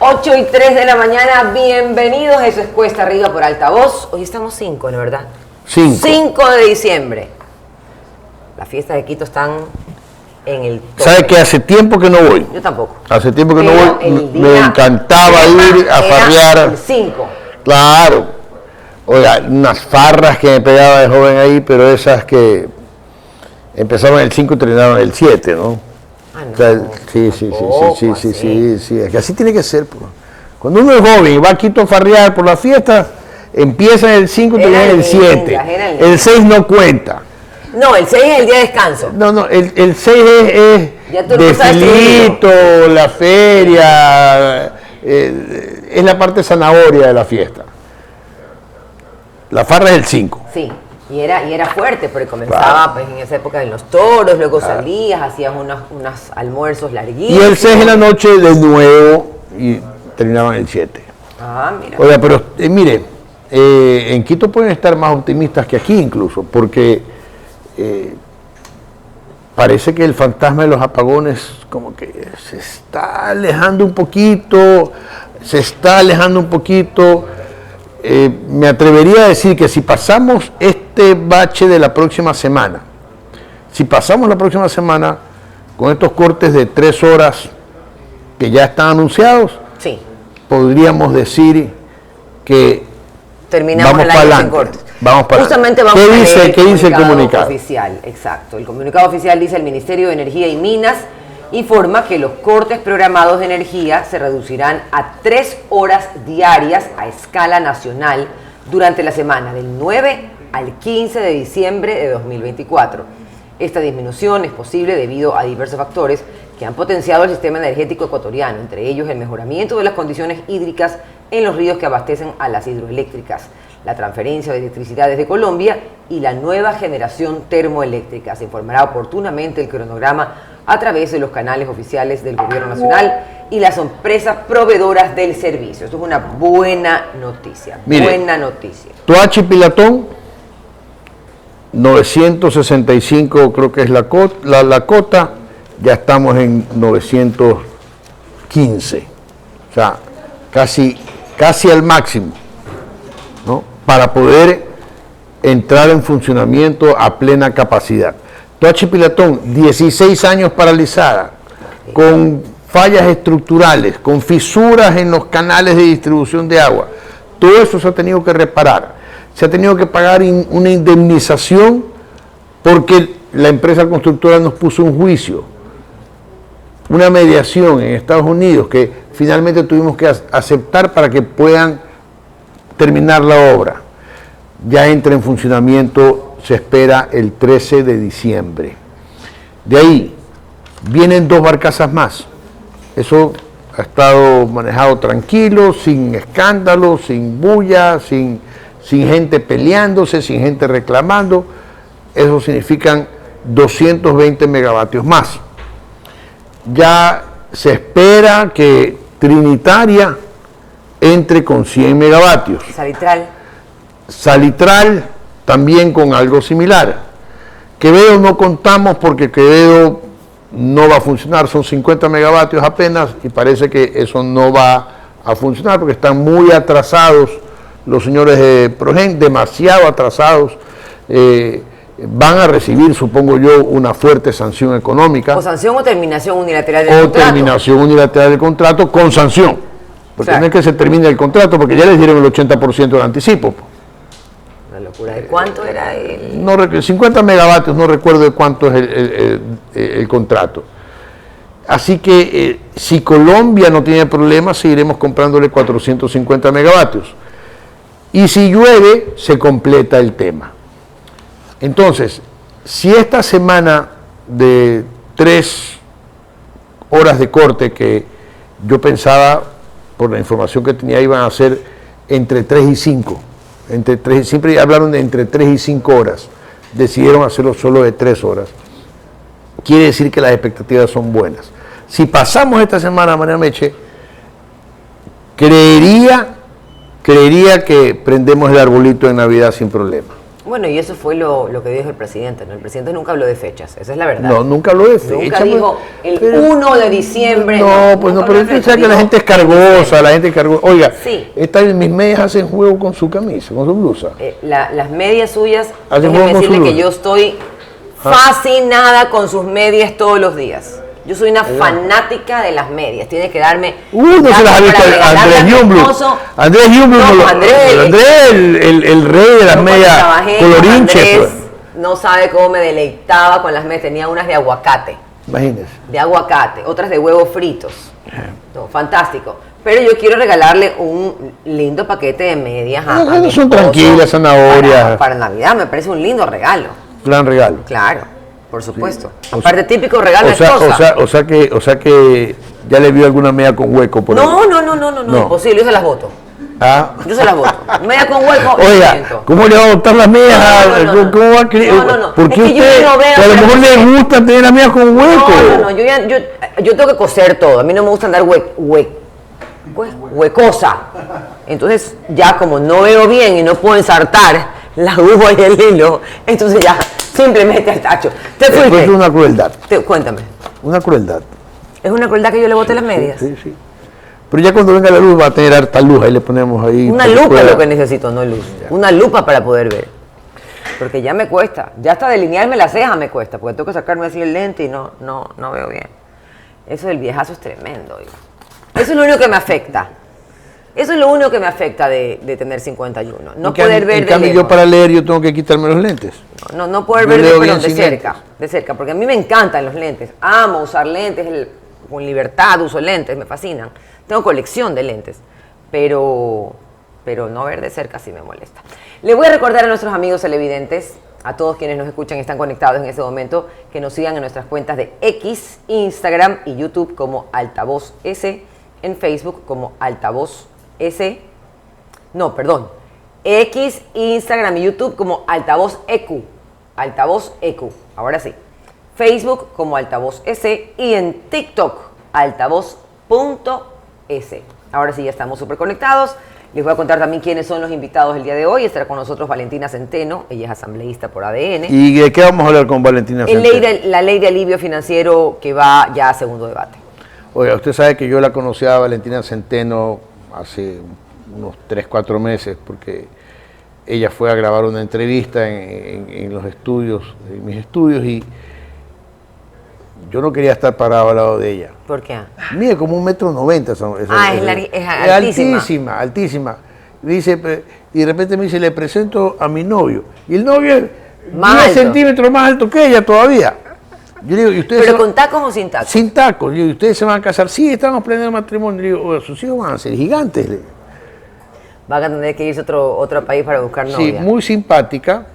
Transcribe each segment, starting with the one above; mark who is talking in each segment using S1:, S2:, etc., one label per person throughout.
S1: Ocho y 3 de la mañana, bienvenidos, eso es Cuesta Arriba por Altavoz. Hoy estamos 5, ¿no verdad? 5 de diciembre. Las fiestas de Quito están en el tope.
S2: ¿Sabe que hace tiempo que no voy?
S1: Yo tampoco.
S2: Hace tiempo que no voy, me encantaba ir a farrear.
S1: El 5.
S2: Claro. Oiga, unas farras que me pegaba de joven ahí, pero esas que empezaban el 5 y terminaban el 7, ¿no?
S1: Ah, no,
S2: o sea, sí, es que así tiene que ser. Pues. Cuando uno es joven y va a Quito a farrear por las fiestas, empieza en el 5 y termina en el 7. El 6 no cuenta.
S1: No, el 6 es el día de descanso.
S2: No, el 6 es desfilito, la feria, es la parte zanahoria de la fiesta. La farra es el 5.
S1: Sí. Y era fuerte, porque comenzaba pues, en esa época en los toros, luego salías, hacías unos almuerzos larguísimos.
S2: Y el 6 en la noche de nuevo y terminaban el 7.
S1: Ah, mira.
S2: Oiga, pero mire, en Quito pueden estar más optimistas que aquí incluso, porque parece que el fantasma de los apagones como que se está alejando un poquito, me atrevería a decir que si pasamos este bache de la próxima semana, con estos cortes de 3 horas que ya están anunciados,
S1: sí,
S2: podríamos decir que
S1: terminamos
S2: vamos
S1: el
S2: para
S1: año sin
S2: adelante.
S1: cortes.
S2: Vamos para
S1: Justamente
S2: adelante.
S1: vamos a leer
S2: ¿Qué dice el comunicado
S1: oficial? Exacto. El comunicado oficial dice: el Ministerio de Energía y Minas informa que los cortes programados de energía se reducirán a 3 horas diarias a escala nacional durante la semana del 9 al 15 de diciembre de 2024. Esta disminución es posible debido a diversos factores que han potenciado el sistema energético ecuatoriano, entre ellos el mejoramiento de las condiciones hídricas en los ríos que abastecen a las hidroeléctricas, la transferencia de electricidad desde Colombia y la nueva generación termoeléctrica. Se informará oportunamente el cronograma a través de los canales oficiales del Gobierno Nacional y las empresas proveedoras del servicio. Esto es una buena noticia.
S2: Mire,
S1: buena noticia.
S2: Toachi Pilatón, 965 creo que es la cota, ya estamos en 915. O sea, casi al máximo, ¿no? Para poder entrar en funcionamiento a plena capacidad. Toachi Pilatón, 16 años paralizada, con fallas estructurales, con fisuras en los canales de distribución de agua. Todo eso se ha tenido que reparar. Se ha tenido que pagar una indemnización porque la empresa constructora nos puso un juicio, una mediación en Estados Unidos que finalmente tuvimos que aceptar para que puedan terminar la obra. Ya entra en funcionamiento, se espera el 13 de diciembre. De ahí vienen 2 barcazas más. Eso ha estado manejado tranquilo, sin escándalos, sin bulla, sin gente peleándose, sin gente reclamando. Eso significan 220 megavatios más. Ya se espera que Trinitaria entre con 100 megavatios. Salitral también con algo similar. Quevedo no contamos porque Quevedo no va a funcionar, son 50 megavatios apenas y parece que eso no va a funcionar porque están muy atrasados los señores de Progen, demasiado atrasados. Van a recibir, supongo yo, una fuerte sanción económica.
S1: ¿O sanción o terminación unilateral del contrato?
S2: O terminación unilateral del contrato con sanción. Porque no es que se termine el contrato, porque ya les dieron el 80% del anticipo.
S1: Una locura. ¿De cuánto era
S2: el...? 50 megavatios, no recuerdo de cuánto es el contrato. Así que si Colombia no tiene problemas, seguiremos comprándole 450 megavatios. Y si llueve, se completa el tema. Entonces, si esta semana de 3 horas de corte, que yo pensaba, por la información que tenía, iban a ser entre 3 y 5, siempre hablaron de entre 3 y 5 horas, decidieron hacerlo solo de 3 horas. Quiere decir que las expectativas son buenas. Si pasamos esta semana, María Meche, creería que prendemos el arbolito de Navidad sin problema.
S1: Bueno, y eso fue lo que dijo el presidente, ¿no? El presidente nunca habló de fechas, esa es la verdad.
S2: No, nunca habló de fechas.
S1: Nunca dijo el 1 de diciembre.
S2: No, pues no, pero usted sabe que la gente es cargosa, Oiga,
S1: sí.
S2: Mis medias hacen juego con su camisa, con su blusa.
S1: Las medias suyas,
S2: Hacen
S1: déjeme
S2: juego con
S1: decirle
S2: su
S1: que
S2: blusa.
S1: yo estoy fascinada con sus medias todos los días. Yo soy una fanática de las medias. Tiene que darme.
S2: No se las ha visto Andrés Yumblu. Andrés Yumblu, el rey de las medias colorinches.
S1: Andrés no sabe cómo me deleitaba con las medias. Tenía unas de aguacate.
S2: Imagínese.
S1: De aguacate, otras de huevos fritos. No, fantástico. Pero yo quiero regalarle un lindo paquete de medias a mi
S2: Son
S1: esposo
S2: tranquilas, zanahorias.
S1: para Navidad me parece un lindo regalo.
S2: Gran regalo.
S1: Claro. Por supuesto.
S2: Sí.
S1: Aparte, típico regalo de esposa.
S2: O sea que ya le vio alguna media con hueco por ahí.
S1: No, imposible, yo se las voto.
S2: Ah.
S1: Yo se las voto. Media con hueco.
S2: Oiga, ¿cómo le va a botar las medias? ¿Cómo va a creer?
S1: No.
S2: ¿Por qué
S1: es que
S2: usted,
S1: yo no veo
S2: a lo mejor le gusta tener las medias con hueco?
S1: No, yo tengo que coser todo. A mí no me gusta andar huecosa. Entonces, ya como no veo bien y no puedo ensartar la aguja y el hilo, entonces ya simplemente al tacho. Te fuiste.
S2: Es una crueldad.
S1: Cuéntame.
S2: Una crueldad.
S1: ¿Es una crueldad que yo le bote las medias?
S2: Sí. Pero ya cuando venga la luz va a tener harta luz, ahí le ponemos ahí.
S1: Una lupa es lo que necesito, no luz. Una lupa para poder ver. Porque ya me cuesta. Ya hasta delinearme la ceja me cuesta, porque tengo que sacarme así el lente y no veo bien. Eso del viejazo es tremendo, oiga. Eso es lo único que me afecta. Eso es lo único que me afecta de tener 51. No poder ver
S2: en cambio,
S1: lejos.
S2: yo para leer yo tengo que quitarme los lentes.
S1: No poder
S2: Yo
S1: ver
S2: leo bien
S1: de
S2: sin
S1: cerca, porque a mí me encantan los lentes. Amo usar lentes, con libertad uso lentes, me fascinan. Tengo colección de lentes, pero no ver de cerca sí me molesta. Le voy a recordar a nuestros amigos televidentes, a todos quienes nos escuchan y están conectados en este momento, que nos sigan en nuestras cuentas de X, Instagram y YouTube como Altavoz S, en Facebook como Altavoz S, X, Instagram y YouTube como Altavoz EQ, ahora sí. Facebook como Altavoz S y en TikTok altavoz.s. Ahora sí ya estamos súper conectados. Les voy a contar también quiénes son los invitados el día de hoy. Estará con nosotros Valentina Centeno, ella es asambleísta por ADN.
S2: ¿Y de qué vamos a hablar con Valentina Centeno?
S1: La ley de alivio financiero que va ya a segundo debate.
S2: Oiga, usted sabe que yo la conocí a Valentina Centeno hace unos 3-4 meses, porque ella fue a grabar una entrevista en los estudios, en mis estudios, y yo no quería estar parado al lado de ella.
S1: ¿Por qué?
S2: Mide como 1,90 m.
S1: Es
S2: altísima. Dice, y de repente me dice, le presento a mi novio. Y el novio es
S1: Más
S2: 10 centímetros más alto que ella todavía. Yo digo, ¿y ustedes
S1: ¿Pero con tacos o sin tacos?
S2: Sin tacos. Yo digo, ¿y ustedes se van a casar? Sí, estamos planeando matrimonio. Le digo, sus hijos van a ser gigantes.
S1: Van a tener que irse a otro país para buscar novia.
S2: Sí, muy simpática.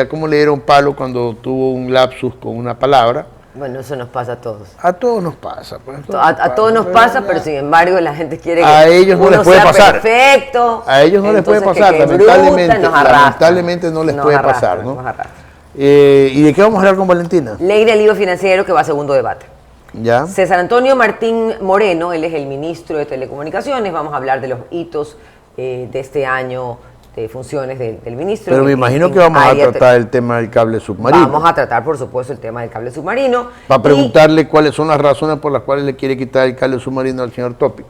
S2: Cómo le dieron palo cuando tuvo un lapsus con una palabra.
S1: Bueno, eso nos pasa a todos.
S2: A todos nos pasa. Pues,
S1: a todos nos pasa, pero sin embargo la gente quiere que
S2: a ellos no les puede pasar.
S1: Perfecto.
S2: A ellos no les puede pasar, lamentablemente no les puede pasar, ¿no? ¿Y de qué vamos a hablar con Valentina?
S1: Ley de alivio financiero que va a segundo debate.
S2: ¿Ya?
S1: César Antonio Martín Moreno, él es el ministro de Telecomunicaciones. Vamos a hablar de los hitos de este año de funciones del ministro.
S2: Pero me imagino que vamos a tratar el tema del cable submarino.
S1: Vamos a tratar, por supuesto, el tema del cable submarino.
S2: Para preguntarle cuáles son las razones por las cuales le quiere quitar el cable submarino al señor Topi.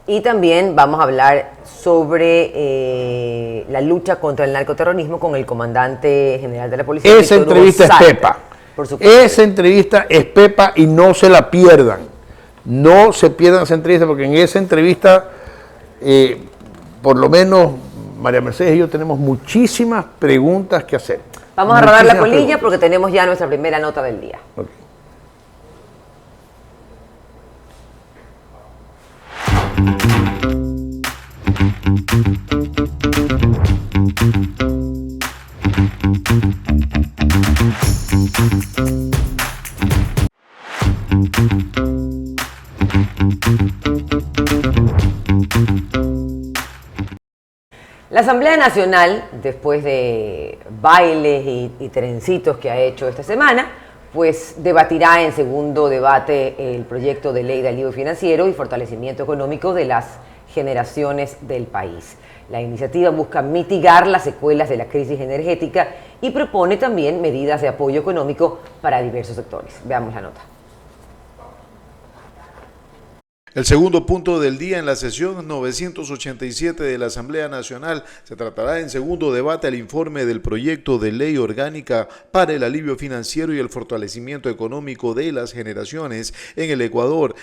S1: Y también vamos a hablar sobre la lucha contra el narcoterrorismo con el comandante general de la policía.
S2: Esa entrevista es Pepa.
S1: Por supuesto.
S2: Esa entrevista es Pepa y no se la pierdan. No se pierdan esa entrevista, porque en esa entrevista, por lo menos María Mercedes y yo tenemos muchísimas preguntas que hacer.
S1: Vamos a rodar la colilla porque tenemos ya nuestra primera nota del día.
S2: Okay.
S1: La Asamblea Nacional, después de bailes y trencitos que ha hecho esta semana, pues debatirá en segundo debate el proyecto de ley de alivio financiero y fortalecimiento económico de las generaciones del país. La iniciativa busca mitigar las secuelas de la crisis energética y propone también medidas de apoyo económico para diversos sectores. Veamos la nota.
S3: El segundo punto del día en la sesión 987 de la Asamblea Nacional se tratará en segundo debate el informe del proyecto de ley orgánica para el alivio financiero y el fortalecimiento económico de las generaciones en el Ecuador.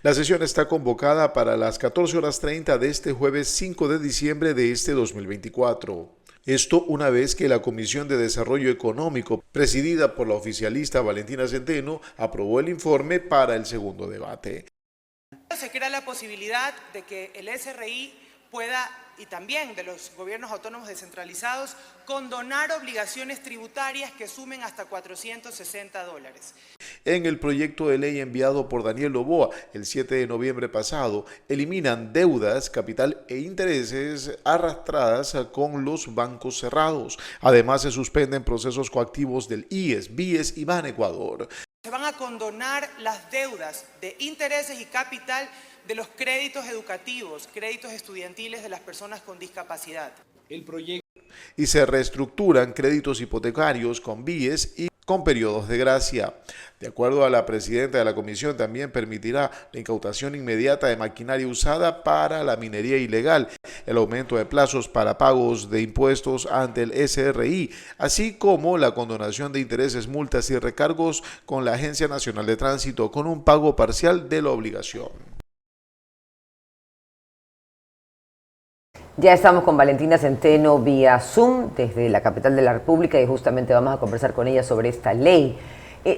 S3: La sesión está convocada para las 14:30 de este jueves 5 de diciembre de este 2024. Esto una vez que la Comisión de Desarrollo Económico, presidida por la oficialista Valentina Centeno, aprobó el informe para el segundo debate.
S4: Se crea la posibilidad de que el SRI pueda, y también de los gobiernos autónomos descentralizados, condonar obligaciones tributarias que sumen hasta $460.
S3: En el proyecto de ley enviado por Daniel Noboa el 7 de noviembre pasado, eliminan deudas, capital e intereses arrastradas con los bancos cerrados. Además, se suspenden procesos coactivos del IES, BIES y Banecuador.
S4: Se van a condonar las deudas de intereses y capital de los créditos educativos, créditos estudiantiles de las personas con discapacidad.
S3: Y se reestructuran créditos hipotecarios con BIES y con periodos de gracia. De acuerdo a la presidenta de la comisión, también permitirá la incautación inmediata de maquinaria usada para la minería ilegal, el aumento de plazos para pagos de impuestos ante el SRI, así como la condonación de intereses, multas y recargos con la Agencia Nacional de Tránsito con un pago parcial de la obligación.
S1: Ya estamos con Valentina Centeno vía Zoom desde la capital de la República y justamente vamos a conversar con ella sobre esta ley.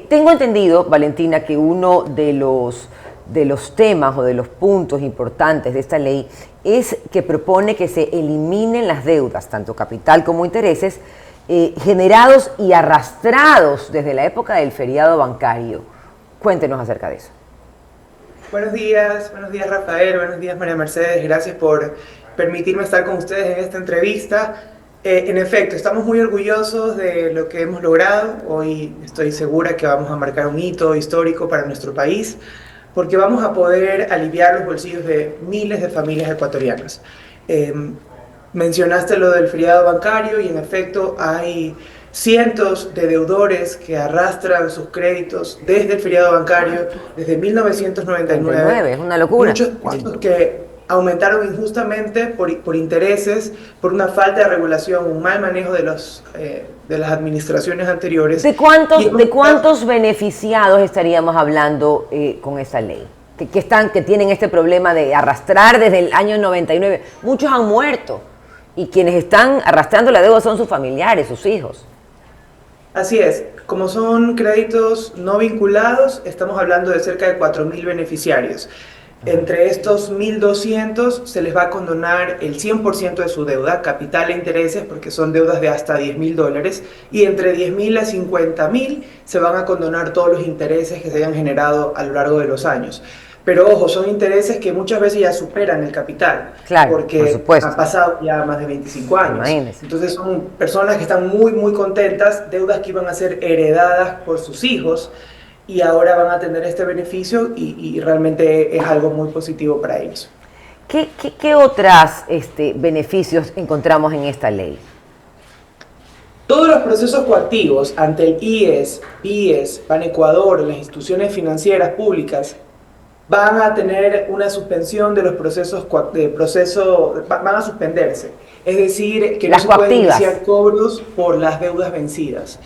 S1: Tengo entendido, Valentina, que uno de los temas o de los puntos importantes de esta ley es que propone que se eliminen las deudas, tanto capital como intereses, generados y arrastrados desde la época del feriado bancario. Cuéntenos acerca de eso.
S5: Buenos días Rafael, buenos días María Mercedes, gracias por permitirme estar con ustedes en esta entrevista. En efecto, estamos muy orgullosos de lo que hemos logrado. Hoy estoy segura que vamos a marcar un hito histórico para nuestro país, porque vamos a poder aliviar los bolsillos de miles de familias ecuatorianas. Mencionaste lo del feriado bancario y en efecto hay cientos de deudores que arrastran sus créditos desde el feriado bancario, desde 1999.
S1: Es una locura.
S5: Muchos que aumentaron injustamente por intereses, por una falta de regulación, un mal manejo de las administraciones anteriores.
S1: ¿De cuántos beneficiados estaríamos hablando con esa ley? Que tienen este problema de arrastrar desde el año 99. Muchos han muerto y quienes están arrastrando la deuda son sus familiares, sus hijos.
S5: Así es, como son créditos no vinculados, estamos hablando de cerca de 4.000 beneficiarios. Entre estos 1.200 se les va a condonar el 100% de su deuda, capital e intereses, porque son deudas de hasta $10.000, y entre 10.000 a 50.000 se van a condonar todos los intereses que se hayan generado a lo largo de los años. Pero ojo, son intereses que muchas veces ya superan el capital,
S1: claro,
S5: porque han pasado ya más de 25 años.
S1: Imagínese.
S5: Entonces son personas que están muy contentas, deudas que iban a ser heredadas por sus hijos, y ahora van a tener este beneficio y realmente es algo muy positivo para ellos.
S1: ¿Qué otros beneficios encontramos en esta ley?
S5: Todos los procesos coactivos ante el IES, BIES, Banecuador, las instituciones financieras públicas, van a tener una suspensión de los procesos, van a suspenderse. Es decir, que no se pueden iniciar cobros por las deudas vencidas.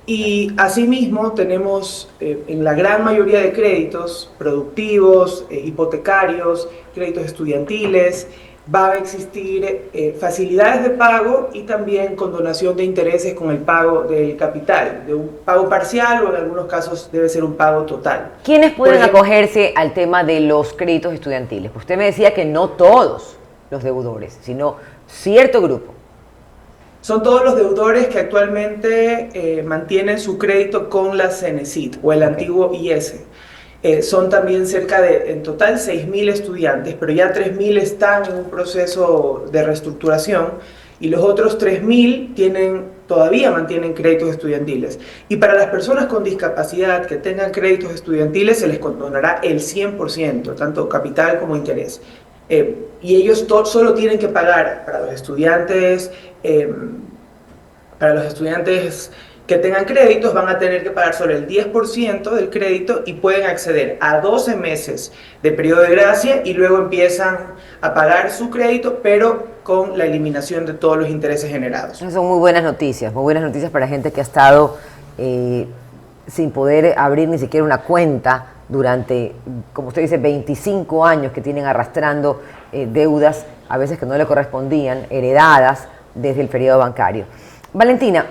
S5: Y asimismo tenemos en la gran mayoría de créditos productivos, hipotecarios, créditos estudiantiles, van a existir facilidades de pago y también condonación de intereses con el pago del capital, de un pago parcial o en algunos casos debe ser un pago total.
S1: ¿Quiénes pueden acogerse al tema de los créditos estudiantiles? Usted me decía que no todos los deudores, sino cierto grupo.
S5: Son todos los deudores que actualmente mantienen su crédito con la Cenecit o el antiguo IS. Son también cerca de, en total, 6.000 estudiantes, pero ya 3.000 están en un proceso de reestructuración y los otros 3.000 todavía mantienen créditos estudiantiles. Y para las personas con discapacidad que tengan créditos estudiantiles se les condonará el 100%, tanto capital como interés. Y ellos solo tienen que pagar para los estudiantes que tengan créditos, van a tener que pagar solo el 10% del crédito y pueden acceder a 12 meses de periodo de gracia y luego empiezan a pagar su crédito, pero con la eliminación de todos los intereses generados.
S1: Esas son muy buenas noticias para gente que ha estado sin poder abrir ni siquiera una cuenta durante, como usted dice, 25 años que tienen arrastrando deudas, a veces que no le correspondían, heredadas desde el periodo bancario. Valentina,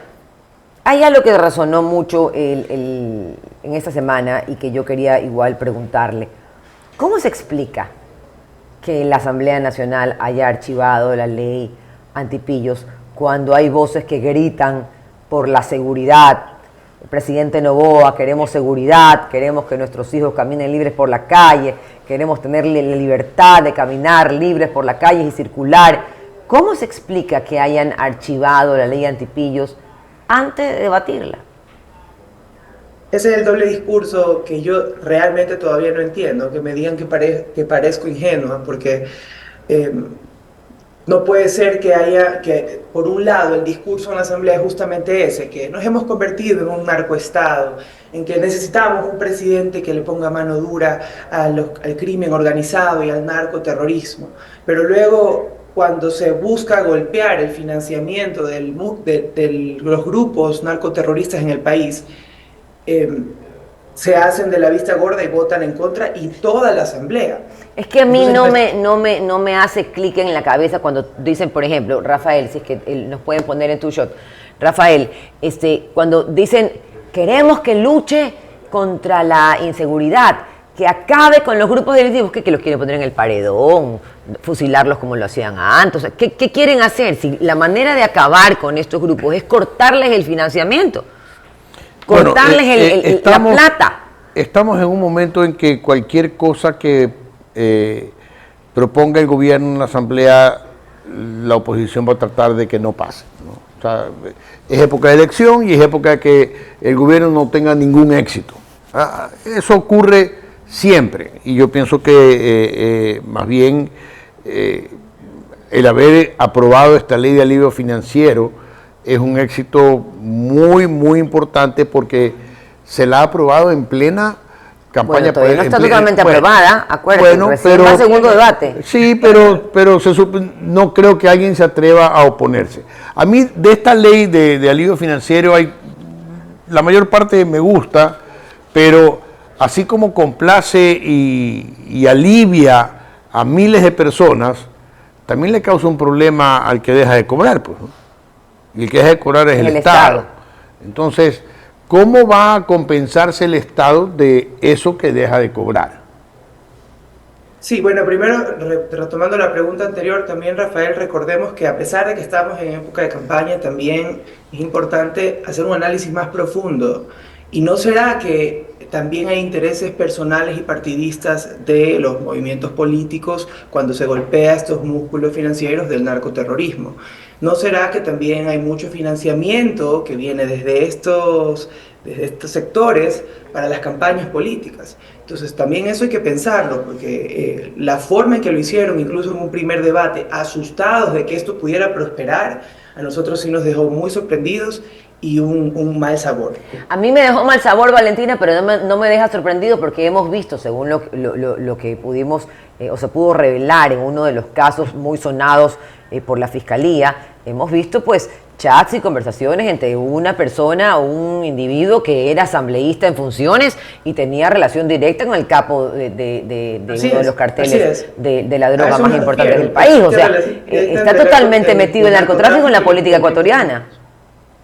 S1: hay algo que resonó mucho en esta semana y que yo quería igual preguntarle. ¿Cómo se explica que la Asamblea Nacional haya archivado la ley antipillos cuando hay voces que gritan por la seguridad? El presidente Noboa, queremos seguridad, queremos que nuestros hijos caminen libres por la calle, queremos tener la libertad de caminar libres por la calle y circular. ¿Cómo se explica que hayan archivado la ley antipillos antes de debatirla?
S5: Ese es el doble discurso que yo realmente todavía no entiendo, que me digan que parezco ingenua, porque no puede ser que por un lado el discurso en la Asamblea es justamente ese, que nos hemos convertido en un narcoestado, en que necesitamos un presidente que le ponga mano dura al crimen organizado y al narcoterrorismo, pero luego cuando se busca golpear el financiamiento de los grupos narcoterroristas en el país, se hacen de la vista gorda y votan en contra, y toda la Asamblea.
S1: Es que a mí no me hace clic en la cabeza cuando dicen, por ejemplo, Rafael, si es que nos pueden poner en tu shot, Rafael, cuando dicen, queremos que luche contra la inseguridad, que acabe con los grupos delictivos, que los quieren poner en el paredón, fusilarlos como lo hacían antes. ¿Qué quieren hacer? Si la manera de acabar con estos grupos es cortarles el financiamiento, cortarles la plata.
S2: Estamos en un momento en que cualquier cosa que proponga el gobierno en la Asamblea, la oposición va a tratar de que no pase, ¿no? O sea, es época de elección y es época de que el gobierno no tenga ningún éxito. Eso ocurre siempre, y yo pienso que más bien el haber aprobado esta ley de alivio financiero es un éxito muy, muy importante, porque se la ha aprobado en plena campaña.
S1: Bueno, todavía no está totalmente aprobada, acuérdense,
S2: pero
S1: el segundo debate.
S2: Sí, pero no creo que alguien se atreva a oponerse. A mí, de esta ley de alivio financiero, la mayor parte me gusta, pero así como complace y alivia a miles de personas, también le causa un problema al que deja de cobrar, pues, ¿no? Y el que deja de cobrar es el Estado. Entonces, ¿cómo va a compensarse el Estado de eso que deja de cobrar?
S5: Sí, bueno, primero, retomando la pregunta anterior, también, Rafael, recordemos que a pesar de que estamos en época de campaña, también es importante hacer un análisis más profundo. ¿Y no será que también hay intereses personales y partidistas de los movimientos políticos cuando se golpea estos músculos financieros del narcoterrorismo? ¿No será que también hay mucho financiamiento que viene desde estos sectores para las campañas políticas? Entonces también eso hay que pensarlo, porque la forma en que lo hicieron, incluso en un primer debate, asustados de que esto pudiera prosperar, a nosotros sí nos dejó muy sorprendidos, y un mal sabor.
S1: A mí me dejó mal sabor, Valentina, pero no me deja sorprendido porque hemos visto, según lo que pudimos o se pudo revelar en uno de los casos muy sonados por la Fiscalía, hemos visto pues chats y conversaciones entre una persona o un individuo que era asambleísta en funciones y tenía relación directa con el capo de uno de los carteles de la droga más importantes del país. O sea, está totalmente metido el narcotráfico en la política ecuatoriana.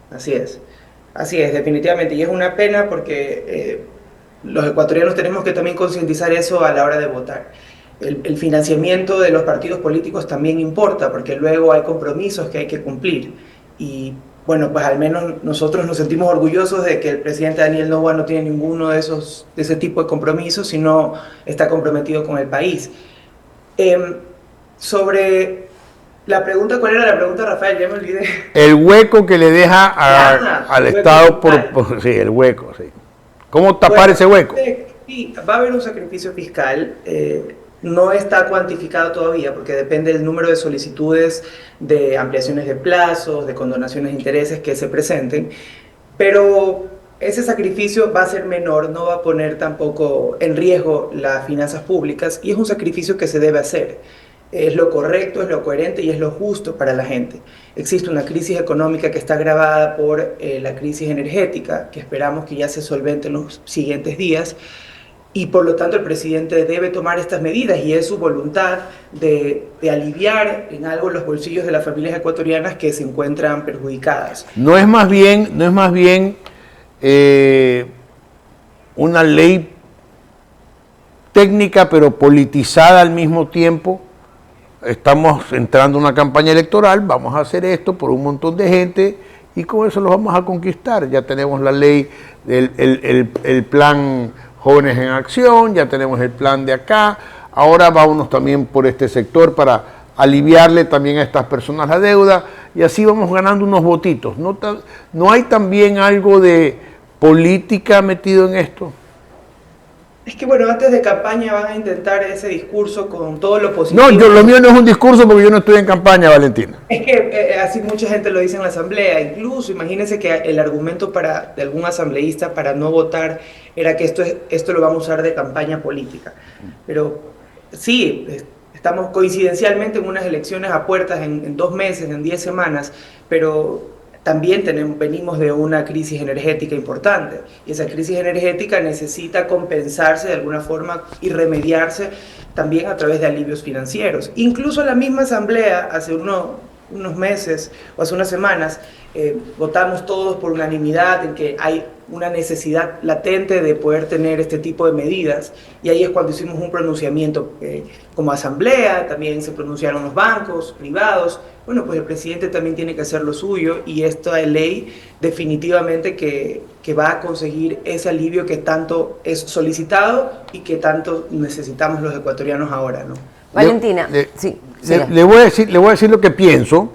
S5: Así es, definitivamente. Y es una pena porque los ecuatorianos tenemos que también concientizar eso a la hora de votar. El financiamiento de los partidos políticos también importa, porque luego hay compromisos que hay que cumplir. Y bueno, pues al menos nosotros nos sentimos orgullosos de que el presidente Daniel Noboa no tiene ninguno de ese tipo de compromisos, sino está comprometido con el país. Sobre la pregunta, ¿cuál era la pregunta, Rafael? Ya me olvidé.
S2: El hueco que le deja al Estado sí, el hueco, sí. ¿Cómo tapar ese hueco?
S5: Sí, va a haber un sacrificio fiscal. No está cuantificado todavía porque depende del número de solicitudes de ampliaciones de plazos, de condonaciones de intereses que se presenten, pero ese sacrificio va a ser menor, no va a poner tampoco en riesgo las finanzas públicas y es un sacrificio que se debe hacer. Es lo correcto, es lo coherente y es lo justo para la gente. Existe una crisis económica que está agravada por la crisis energética, que esperamos que ya se solvente en los siguientes días, y por lo tanto el presidente debe tomar estas medidas y es su voluntad de aliviar en algo los bolsillos de las familias ecuatorianas que se encuentran perjudicadas.
S2: No es más bien una ley técnica pero politizada al mismo tiempo. Estamos entrando en una campaña electoral, vamos a hacer esto por un montón de gente y con eso los vamos a conquistar. Ya tenemos la ley, el plan Jóvenes en Acción, ya tenemos el plan de acá, ahora vámonos también por este sector para aliviarle también a estas personas la deuda y así vamos ganando unos votitos. ¿No hay también algo de política metido en esto?
S5: Es que bueno, antes de campaña van a intentar ese discurso con todo lo positivo.
S2: No, lo mío no es un discurso porque yo no estoy en campaña, Valentina.
S5: Es que así mucha gente lo dice en la asamblea. Incluso imagínense que el argumento de algún asambleísta para no votar era que esto lo vamos a usar de campaña política. Pero sí, estamos coincidencialmente en unas elecciones a puertas en 2 meses, en 10 semanas, pero también venimos de una crisis energética importante y esa crisis energética necesita compensarse de alguna forma y remediarse también a través de alivios financieros. Incluso la misma asamblea hace unos meses o hace unas semanas votamos todos por unanimidad en que hay una necesidad latente de poder tener este tipo de medidas y ahí es cuando hicimos un pronunciamiento como asamblea, también se pronunciaron los bancos privados. Bueno, pues el presidente también tiene que hacer lo suyo y esta ley definitivamente que va a conseguir ese alivio que tanto es solicitado y que tanto necesitamos los ecuatorianos ahora, ¿no?
S1: Valentina,
S2: le voy a decir lo que pienso,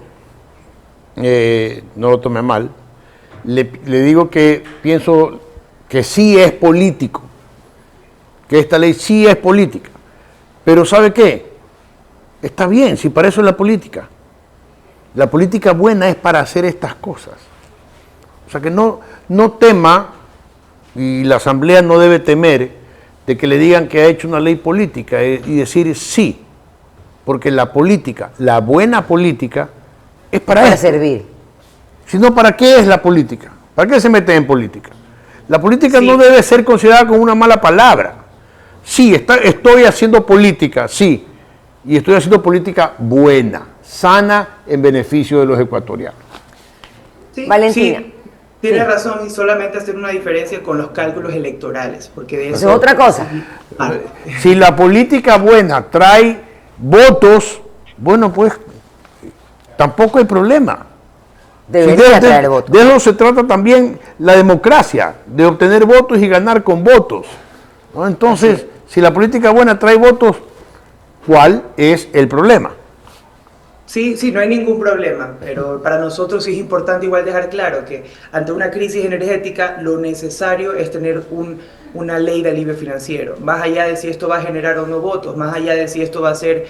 S2: no lo tome mal, le digo que pienso que sí es político, que esta ley sí es política, pero ¿sabe qué? Está bien, si para eso es la política. La política buena es para hacer estas cosas. O sea que no tema, y la Asamblea no debe temer, de que le digan que ha hecho una ley política y decir sí, porque la política, la buena política, es para
S1: servir.
S2: Si no, ¿para qué es la política? ¿Para qué se mete en política? La política no debe ser considerada como una mala palabra. Sí, estoy haciendo política, sí, y estoy haciendo política buena, sana, en beneficio de los ecuatorianos.
S5: Sí,
S1: Valentina.
S5: Sí, tiene razón y solamente hacer una diferencia con los cálculos electorales, porque de eso
S1: es otra cosa.
S2: Si la política buena trae votos, bueno, pues tampoco hay problema.
S1: Debería traer votos.
S2: De eso se trata también la democracia, de obtener votos y ganar con votos, ¿no? Entonces, si la política buena trae votos, ¿cuál es el problema?
S5: Sí, no hay ningún problema, pero para nosotros sí es importante igual dejar claro que ante una crisis energética lo necesario es tener una ley de alivio financiero, más allá de si esto va a generar o no votos, más allá de si esto va a ser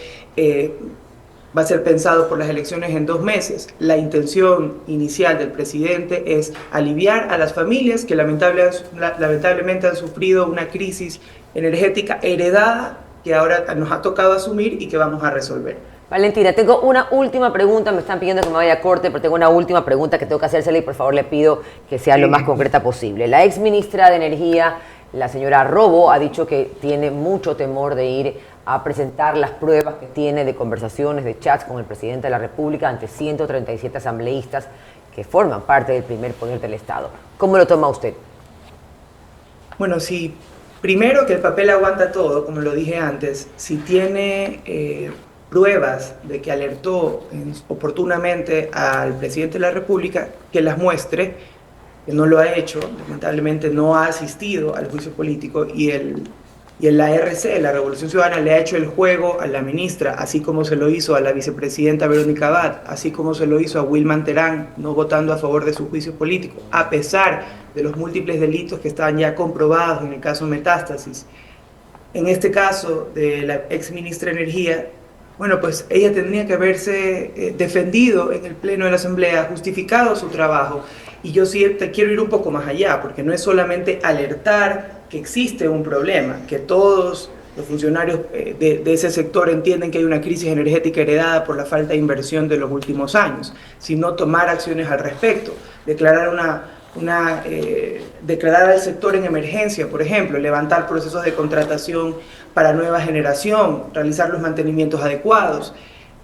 S5: va a ser pensado por las elecciones en 2 meses. La intención inicial del presidente es aliviar a las familias que lamentablemente han sufrido una crisis energética heredada que ahora nos ha tocado asumir y que vamos a resolver.
S1: Valentina, tengo una última pregunta, me están pidiendo que me vaya a corte, pero tengo una última pregunta que tengo que hacérsela y por favor le pido que sea lo más concreta posible. La ex ministra de Energía, la señora Robo, ha dicho que tiene mucho temor de ir a presentar las pruebas que tiene de conversaciones, de chats con el presidente de la República ante 137 asambleístas que forman parte del primer poder del Estado. ¿Cómo lo toma usted?
S5: Bueno, sí, primero que el papel aguanta todo, como lo dije antes. Si tiene pruebas de que alertó oportunamente al presidente de la República, que las muestre, que no lo ha hecho, lamentablemente no ha asistido al juicio político y la RC, la Revolución Ciudadana, le ha hecho el juego a la ministra, así como se lo hizo a la vicepresidenta Verónica Abad, así como se lo hizo a Wilman Terán, no votando a favor de su juicio político, a pesar de los múltiples delitos que estaban ya comprobados en el caso Metástasis. En este caso de la ex ministra de Energía, bueno, pues ella tendría que haberse defendido en el Pleno de la Asamblea, justificado su trabajo. Y yo sí te quiero ir un poco más allá, porque no es solamente alertar que existe un problema, que todos los funcionarios de ese sector entienden que hay una crisis energética heredada por la falta de inversión de los últimos años, sino tomar acciones al respecto, declarar al sector en emergencia, por ejemplo, levantar procesos de contratación para nueva generación, realizar los mantenimientos adecuados.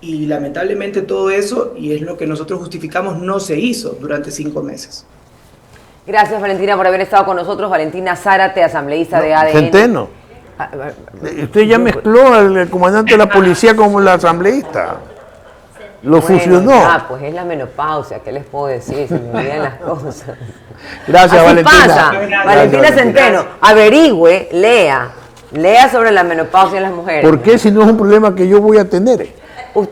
S5: Y lamentablemente todo eso, y es lo que nosotros justificamos, no se hizo durante 5 meses.
S1: Gracias, Valentina, por haber estado con nosotros. Valentina Zárate, asambleísta de ADN.
S2: Centeno. Usted ya mezcló al comandante de la policía como la asambleísta. Lo fusionó.
S1: Pues es la menopausia, ¿qué les puedo decir? Se me olvidan las cosas.
S2: Gracias,
S1: así
S2: Valentina.
S1: pasa.
S2: Gracias,
S1: Valentina Centeno, averigüe, lea sobre la menopausia en las mujeres.
S2: ¿Por qué si no es un problema que yo voy a tener?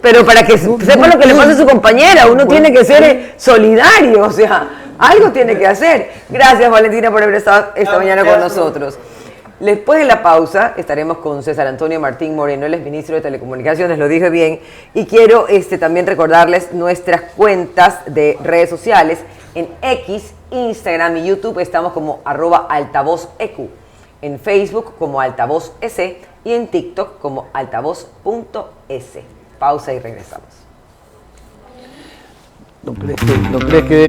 S1: Pero para que sepa lo que le pasa a su compañera, uno tiene que ser solidario, o sea, algo tiene que hacer. Gracias, Valentina, por haber estado esta mañana con nosotros. Después de la pausa estaremos con César Antonio Martín Moreno, él es ministro de Telecomunicaciones, lo dije bien, y quiero también recordarles nuestras cuentas de redes sociales. En X, Instagram y YouTube estamos como @altavozeq, en Facebook como altavoz S y en TikTok como altavoz.s. Pausa y regresamos.
S2: ¿No crees que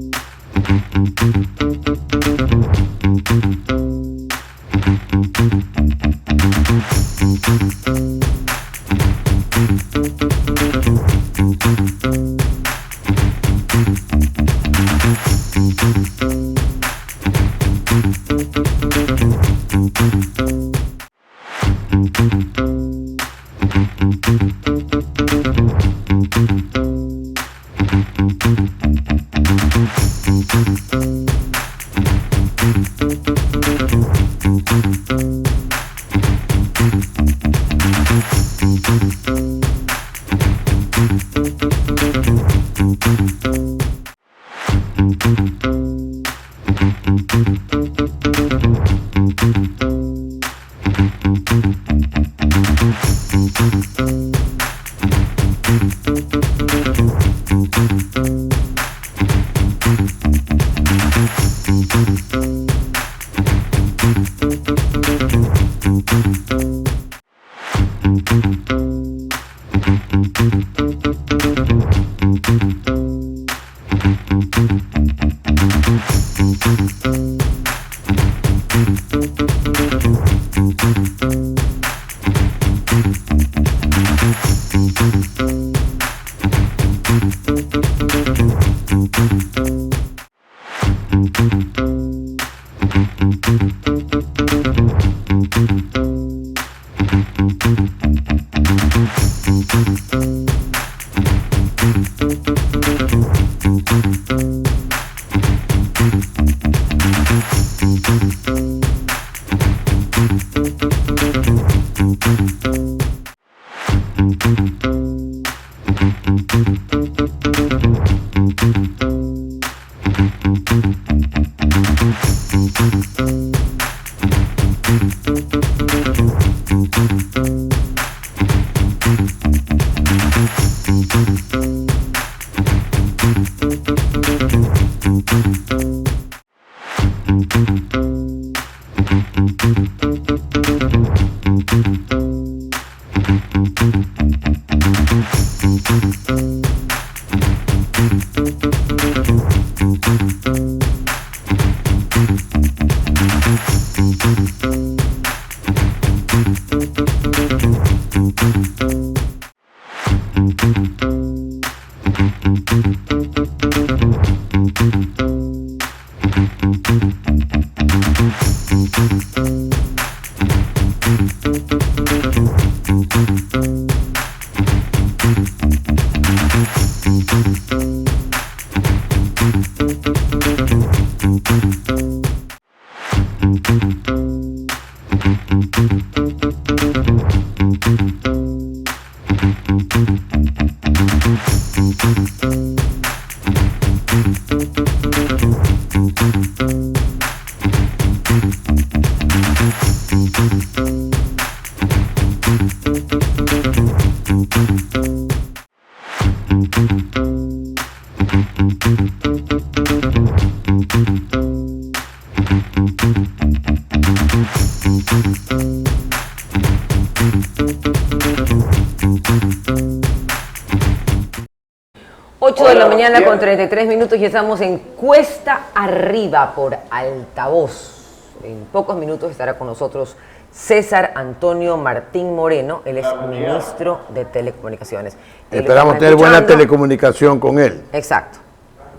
S1: 8 de la mañana con 33 minutos y estamos en Cuesta Arriba por Altavoz. En pocos minutos estará con nosotros César Antonio Martín Moreno, él es ministro de Telecomunicaciones.
S2: Esperamos tener buena telecomunicación con él.
S1: Exacto.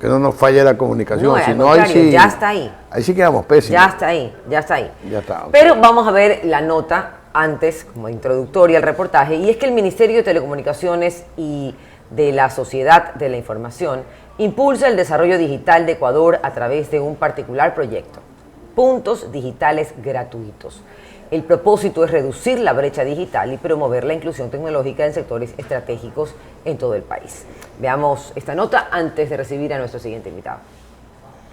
S2: Que no nos falle la comunicación,
S1: No,
S2: si no, ahí sí,
S1: ya está ahí.
S2: Ahí sí quedamos pésimos.
S1: Ya está ahí, ya está ahí.
S2: Ya está, okay.
S1: Pero vamos a ver la nota antes, como introductoria al reportaje, y es que el Ministerio de Telecomunicaciones y de la Sociedad de la Información impulsa el desarrollo digital de Ecuador a través de un particular proyecto, Puntos Digitales Gratuitos. El propósito es reducir la brecha digital y promover la inclusión tecnológica en sectores estratégicos en todo el país. Veamos esta nota antes de recibir a nuestro siguiente invitado.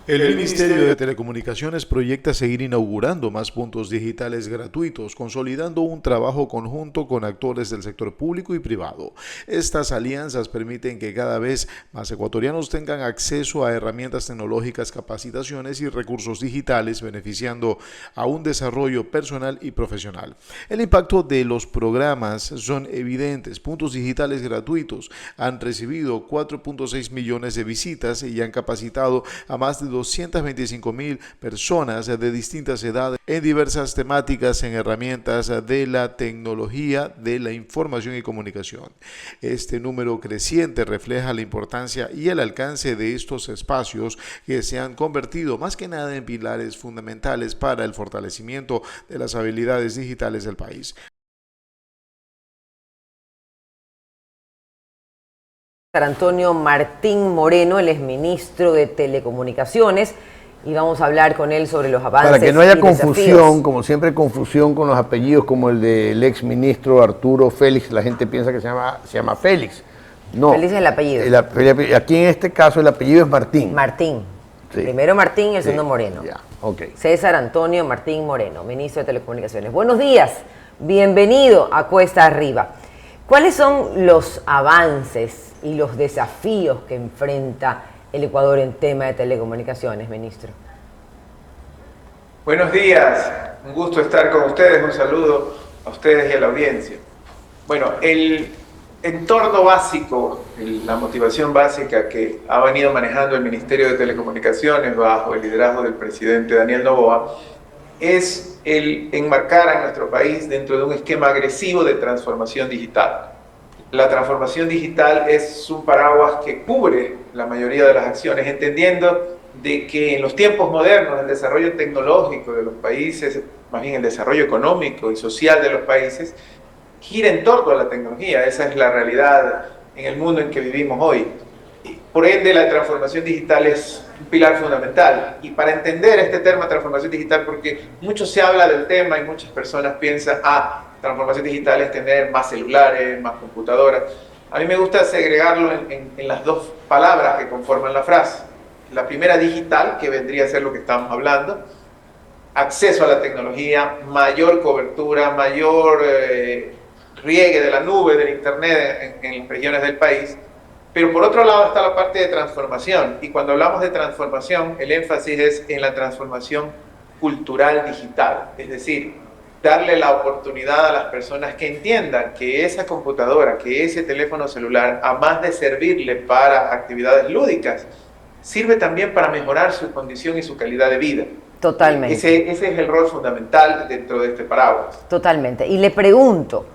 S3: El Ministerio de Telecomunicaciones proyecta seguir inaugurando más puntos digitales gratuitos, consolidando un trabajo conjunto con actores del sector público y privado. Estas alianzas permiten que cada vez más ecuatorianos tengan acceso a herramientas tecnológicas, capacitaciones y recursos digitales, beneficiando a un desarrollo personal y profesional. El impacto de los programas son evidentes. Puntos digitales gratuitos han recibido 4.6 millones de visitas y han capacitado a más de 225.000 personas de distintas edades en diversas temáticas en herramientas de la tecnología de la información y comunicación. Este número creciente refleja la importancia y el alcance de estos espacios que se han convertido más que nada en pilares fundamentales para el fortalecimiento de las habilidades digitales del país.
S1: Antonio Martín Moreno, él es ministro de Telecomunicaciones y vamos a hablar con él sobre los avances.
S2: Para que no haya
S1: y
S2: confusión,
S1: desafíos.
S2: como siempre confusión con los apellidos como el del ex ministro Arturo Félix, la gente piensa que se llama Félix. No.
S1: Félix es el apellido.
S2: Aquí en este caso el apellido es Martín.
S1: Martín.
S2: Sí.
S1: Primero Martín y el
S2: Sí,
S1: segundo Moreno.
S2: Ya, ok.
S1: César Antonio Martín Moreno, ministro de Telecomunicaciones. Buenos días, bienvenido a Cuesta Arriba. ¿Cuáles son los avances y los desafíos que enfrenta el Ecuador en tema de telecomunicaciones, ministro?
S6: Buenos días, un gusto estar con ustedes, un saludo a ustedes y a la audiencia. Bueno, el entorno básico, la motivación básica que ha venido manejando el Ministerio de Telecomunicaciones bajo el liderazgo del presidente Daniel Noboa es el enmarcar a nuestro país dentro de un esquema agresivo de transformación digital. La transformación digital es un paraguas que cubre la mayoría de las acciones, entendiendo de que en los tiempos modernos el desarrollo tecnológico de los países, más bien el desarrollo económico y social de los países, gira en torno a la tecnología. Esa es la realidad en el mundo en que vivimos hoy. Por ende, la transformación digital es un pilar fundamental. Y para entender este tema transformación digital, porque mucho se habla del tema y muchas personas piensan, transformación digital es tener más celulares, más computadoras. A mí me gusta segregarlo en las dos palabras que conforman la frase. La primera, digital, que vendría a ser lo que estamos hablando, acceso a la tecnología, mayor cobertura, mayor riegue de la nube, del internet en las regiones del país. Pero por otro lado está la parte de transformación, y cuando hablamos de transformación, el énfasis es en la transformación cultural digital, es decir, darle la oportunidad a las personas que entiendan que esa computadora, que ese teléfono celular, a más de servirle para actividades lúdicas, sirve también para mejorar su condición y su calidad de vida.
S1: Totalmente.
S6: Ese es el rol fundamental dentro de este paraguas.
S1: Totalmente. Y le pregunto,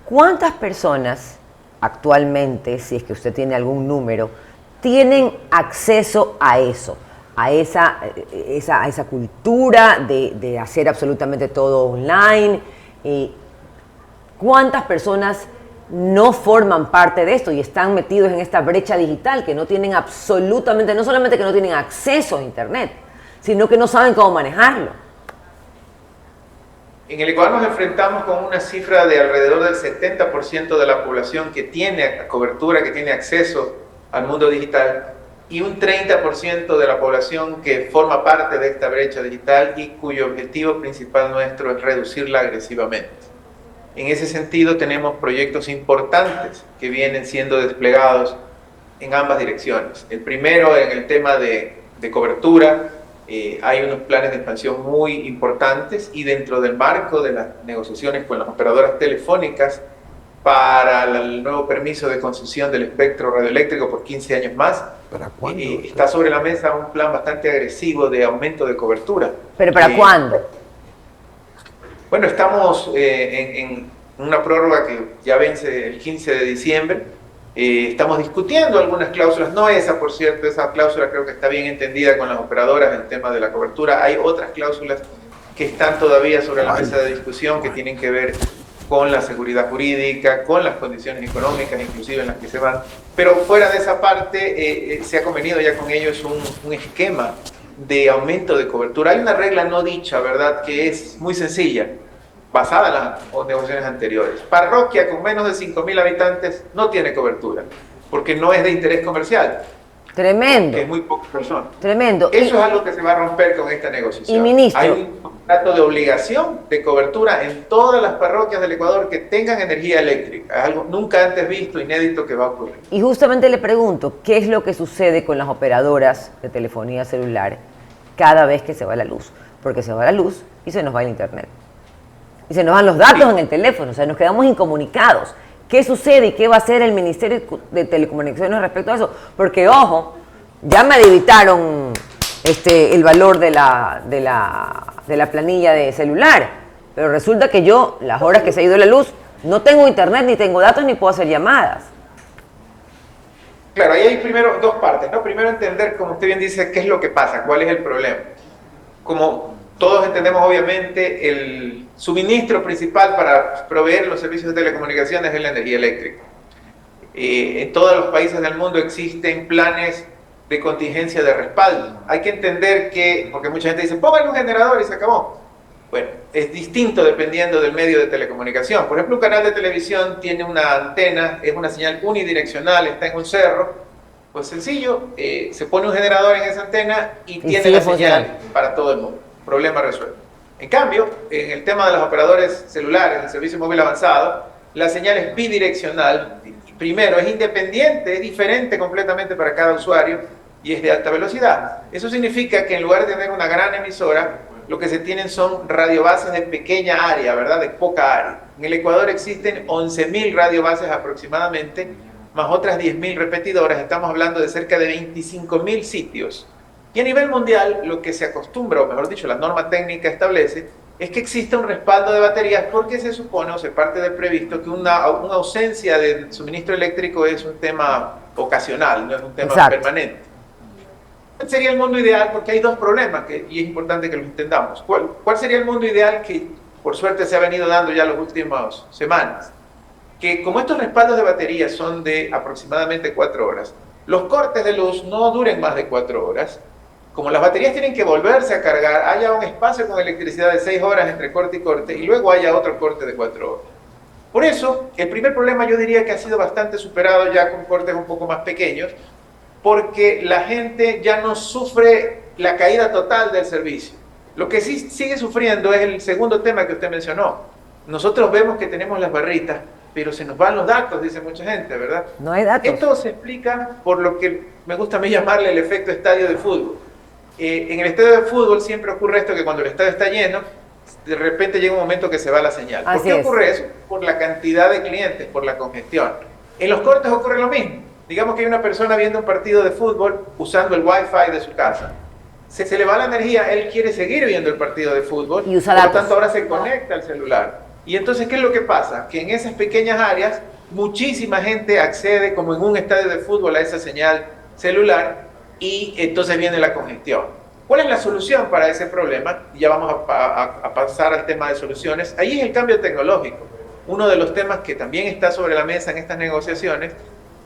S1: ¿cuántas personas actualmente, si es que usted tiene algún número, tienen acceso a eso, a esa cultura de hacer absolutamente todo online? ¿Cuántas personas no forman parte de esto y están metidos en esta brecha digital, que no tienen absolutamente, no solamente que no tienen acceso a internet, sino que no saben cómo manejarlo?
S6: En el Ecuador nos enfrentamos con una cifra de alrededor del 70% de la población que tiene cobertura, que tiene acceso al mundo digital, y un 30% de la población que forma parte de esta brecha digital y cuyo objetivo principal nuestro es reducirla agresivamente. En ese sentido tenemos proyectos importantes que vienen siendo desplegados en ambas direcciones. El primero, en el tema de cobertura, hay unos planes de expansión muy importantes, y dentro del marco de las negociaciones con las operadoras telefónicas para el nuevo permiso de concesión del espectro radioeléctrico por 15 años más.
S2: ¿Para cuándo?
S6: Está sobre la mesa un plan bastante agresivo de aumento de cobertura.
S1: ¿Pero para cuándo?
S6: Bueno, estamos en una prórroga que ya vence el 15 de diciembre. Estamos discutiendo algunas cláusulas, no esa, por cierto, esa cláusula creo que está bien entendida con las operadoras, el tema de la cobertura. Hay otras cláusulas que están todavía sobre la mesa de discusión que tienen que ver con la seguridad jurídica, con las condiciones económicas, inclusive en las que se van. Pero fuera de esa parte, se ha convenido ya con ellos un esquema de aumento de cobertura. Hay una regla no dicha, ¿verdad?, que es muy sencilla, basada en las negociaciones anteriores. Parroquia con menos de 5.000 habitantes no tiene cobertura, porque no es de interés comercial.
S1: Tremendo.
S6: Es muy pocas personas.
S1: Tremendo.
S6: Eso es algo que se va a romper con esta negociación.
S1: Y ministro,
S6: hay un contrato de obligación de cobertura en todas las parroquias del Ecuador que tengan energía eléctrica. Es algo nunca antes visto, inédito, que va a ocurrir.
S1: y justamente le pregunto, ¿qué es lo que sucede con las operadoras de telefonía celular cada vez que se va la luz? Porque se va la luz y se nos va el internet. Y se nos van los datos en el teléfono, o sea, nos quedamos incomunicados. ¿Qué sucede y qué va a hacer el Ministerio de Telecomunicaciones respecto a eso? Porque, ojo, ya me debitaron el valor de la planilla de celular, pero resulta que yo, las horas que se ha ido la luz, no tengo internet, ni tengo datos, ni puedo hacer llamadas.
S6: Claro, ahí hay primero dos partes, ¿no? Primero entender, como usted bien dice, qué es lo que pasa, cuál es el problema. Como todos entendemos, obviamente, el suministro principal para proveer los servicios de telecomunicaciones es la energía eléctrica. En todos los países del mundo existen planes de contingencia de respaldo. Hay que entender que, porque mucha gente dice, póngale un generador y se acabó. Bueno, es distinto dependiendo del medio de telecomunicación. Por ejemplo, un canal de televisión tiene una antena, es una señal unidireccional, está en un cerro. Pues sencillo, se pone un generador en esa antena y tiene la señal para todo el mundo. Problema resuelto. En cambio, en el tema de los operadores celulares, el servicio móvil avanzado, la señal es bidireccional. Primero, es independiente, es diferente completamente para cada usuario y es de alta velocidad. Eso significa que en lugar de tener una gran emisora, lo que se tienen son radiobases de pequeña área, ¿verdad? De poca área. En el Ecuador existen 11.000 radiobases aproximadamente, más otras 10.000 repetidoras. Estamos hablando de cerca de 25.000 sitios. Y a nivel mundial, lo que se acostumbra, o mejor dicho, la norma técnica establece, es que existe un respaldo de baterías porque se supone o se parte de previsto que una ausencia de suministro eléctrico es un tema ocasional, no es un tema permanente. ¿Cuál sería el mundo ideal? Porque hay dos problemas y es importante que los entendamos. ¿Cuál sería el mundo ideal que por suerte se ha venido dando ya las últimas semanas? Que como estos respaldos de baterías son de aproximadamente 4 horas, los cortes de luz no duren más de 4 horas. Como las baterías tienen que volverse a cargar, haya un espacio con electricidad de 6 horas entre corte y corte y luego haya otro corte de 4 horas. Por eso, el primer problema yo diría que ha sido bastante superado ya con cortes un poco más pequeños, porque la gente ya no sufre la caída total del servicio. Lo que sí sigue sufriendo es el segundo tema que usted mencionó. Nosotros vemos que tenemos las barritas, pero se nos van los datos, dice mucha gente, ¿verdad?
S1: No hay datos.
S6: Esto se explica por lo que me gusta a mí llamarle el efecto estadio de fútbol. En el estadio de fútbol siempre ocurre esto, que cuando el estadio está lleno, de repente llega un momento que se va la señal. ¿Por qué ocurre eso? Por la cantidad de clientes, por la congestión. En los cortes ocurre lo mismo. Digamos que hay una persona viendo un partido de fútbol usando el Wi-Fi de su casa. Se le va la energía, él quiere seguir viendo el partido de fútbol,
S1: y usa
S6: por lo
S1: datos.
S6: tanto ahora se conecta al celular. Y entonces, ¿qué es lo que pasa? Que en esas pequeñas áreas, muchísima gente accede, como en un estadio de fútbol, a esa señal celular, y entonces viene la congestión. ¿Cuál es la solución para ese problema? Ya vamos a pasar al tema de soluciones. Ahí es el cambio tecnológico. Uno de los temas que también está sobre la mesa en estas negociaciones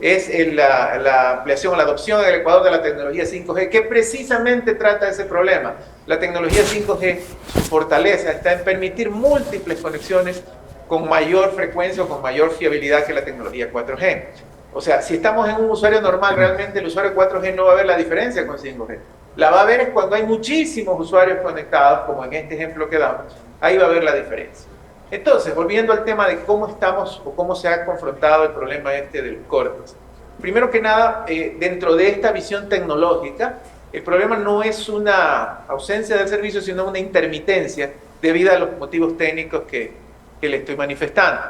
S6: es la ampliación o la adopción en el Ecuador de la tecnología 5G, que precisamente trata ese problema. La tecnología 5G, su fortaleza está en permitir múltiples conexiones con mayor frecuencia o con mayor fiabilidad que la tecnología 4G. O sea, si estamos en un usuario normal, realmente el usuario 4G no va a ver la diferencia con 5G. La va a ver es cuando hay muchísimos usuarios conectados, como en este ejemplo que damos, ahí va a ver la diferencia. Entonces, volviendo al tema de cómo estamos o cómo se ha confrontado el problema este de los cortes. Primero que nada, dentro de esta visión tecnológica, el problema no es una ausencia del servicio, sino una intermitencia debido a los motivos técnicos que le estoy manifestando.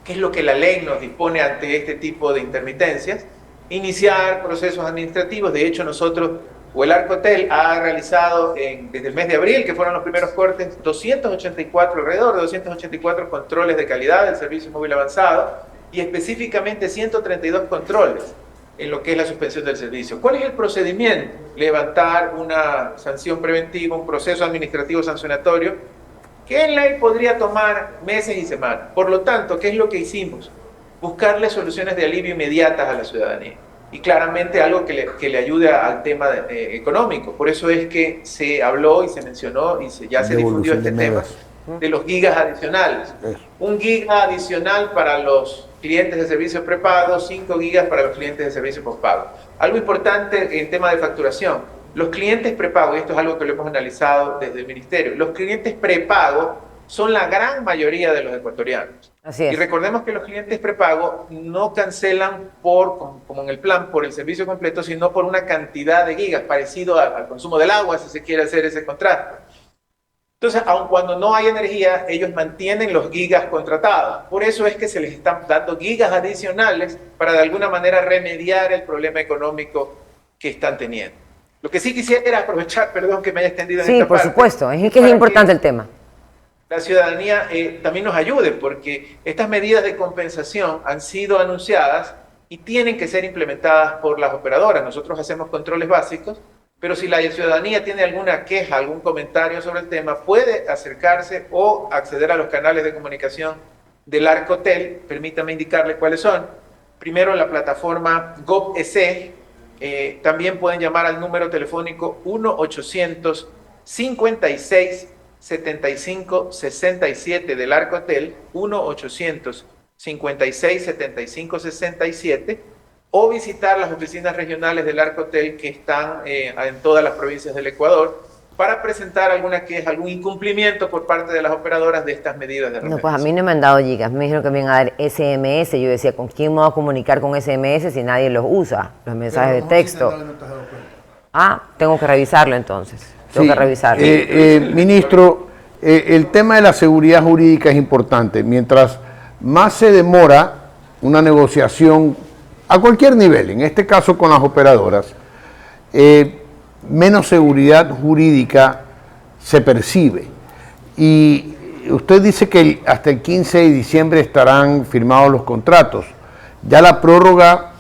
S6: qué es lo que la ley nos dispone ante este tipo de intermitencias, iniciar procesos administrativos. De hecho, nosotros, o el Arcotel, ha realizado desde el mes de abril, que fueron los primeros cortes, alrededor de 284 controles de calidad del servicio móvil avanzado y específicamente 132 controles en lo que es la suspensión del servicio. ¿Cuál es el procedimiento? Levantar una sanción preventiva, un proceso administrativo sancionatorio, que en ley podría tomar meses y semanas. Por lo tanto, ¿qué es lo que hicimos? Buscarle soluciones de alivio inmediatas a la ciudadanía. Y claramente algo que le ayude al tema económico. Por eso es que se habló y se mencionó y ya se difundió este tema de los gigas adicionales. Un giga adicional para los clientes de servicios prepagos, 5 gigas para los clientes de servicios postpagos. Algo importante en tema de facturación. Los clientes prepagos, y esto es algo que lo hemos analizado desde el Ministerio, los clientes prepagos son la gran mayoría de los ecuatorianos.
S1: Así es.
S6: Y recordemos que los clientes prepago no cancelan como en el plan, por el servicio completo, sino por una cantidad de gigas, parecido al consumo del agua, si se quiere hacer ese contraste. Entonces, aun cuando no hay energía, ellos mantienen los gigas contratados. Por eso es que se les están dando gigas adicionales para de alguna manera remediar el problema económico que están teniendo. Lo que sí quisiera era aprovechar, perdón que me haya extendido en esta parte.
S1: Sí, por supuesto, es que es importante el tema.
S6: La ciudadanía también nos ayude, porque estas medidas de compensación han sido anunciadas y tienen que ser implementadas por las operadoras. Nosotros hacemos controles básicos, pero si la ciudadanía tiene alguna queja, algún comentario sobre el tema, puede acercarse o acceder a los canales de comunicación del Arcotel. Permítame indicarle cuáles son. Primero, la plataforma GovEC. También pueden llamar al número telefónico 1-800-56-75-67 del Arcotel, 1-800-56-75-67, o visitar las oficinas regionales del Arcotel que están en todas las provincias del Ecuador, para presentar alguna queja, algún incumplimiento por parte de las operadoras de estas medidas de remediación.
S1: No, pues a mí no me han dado gigas, me dijeron que me iban a dar SMS. Yo decía, ¿con quién me voy a comunicar con SMS si nadie los usa? Los mensajes de texto. Tengo que revisarlo entonces. Tengo que revisarlo.
S2: Ministro, el tema de la seguridad jurídica es importante. Mientras más se demora una negociación a cualquier nivel, en este caso con las operadoras, menos seguridad jurídica se percibe. Y usted dice que hasta el 15 de diciembre estarán firmados los contratos. Ya la prórroga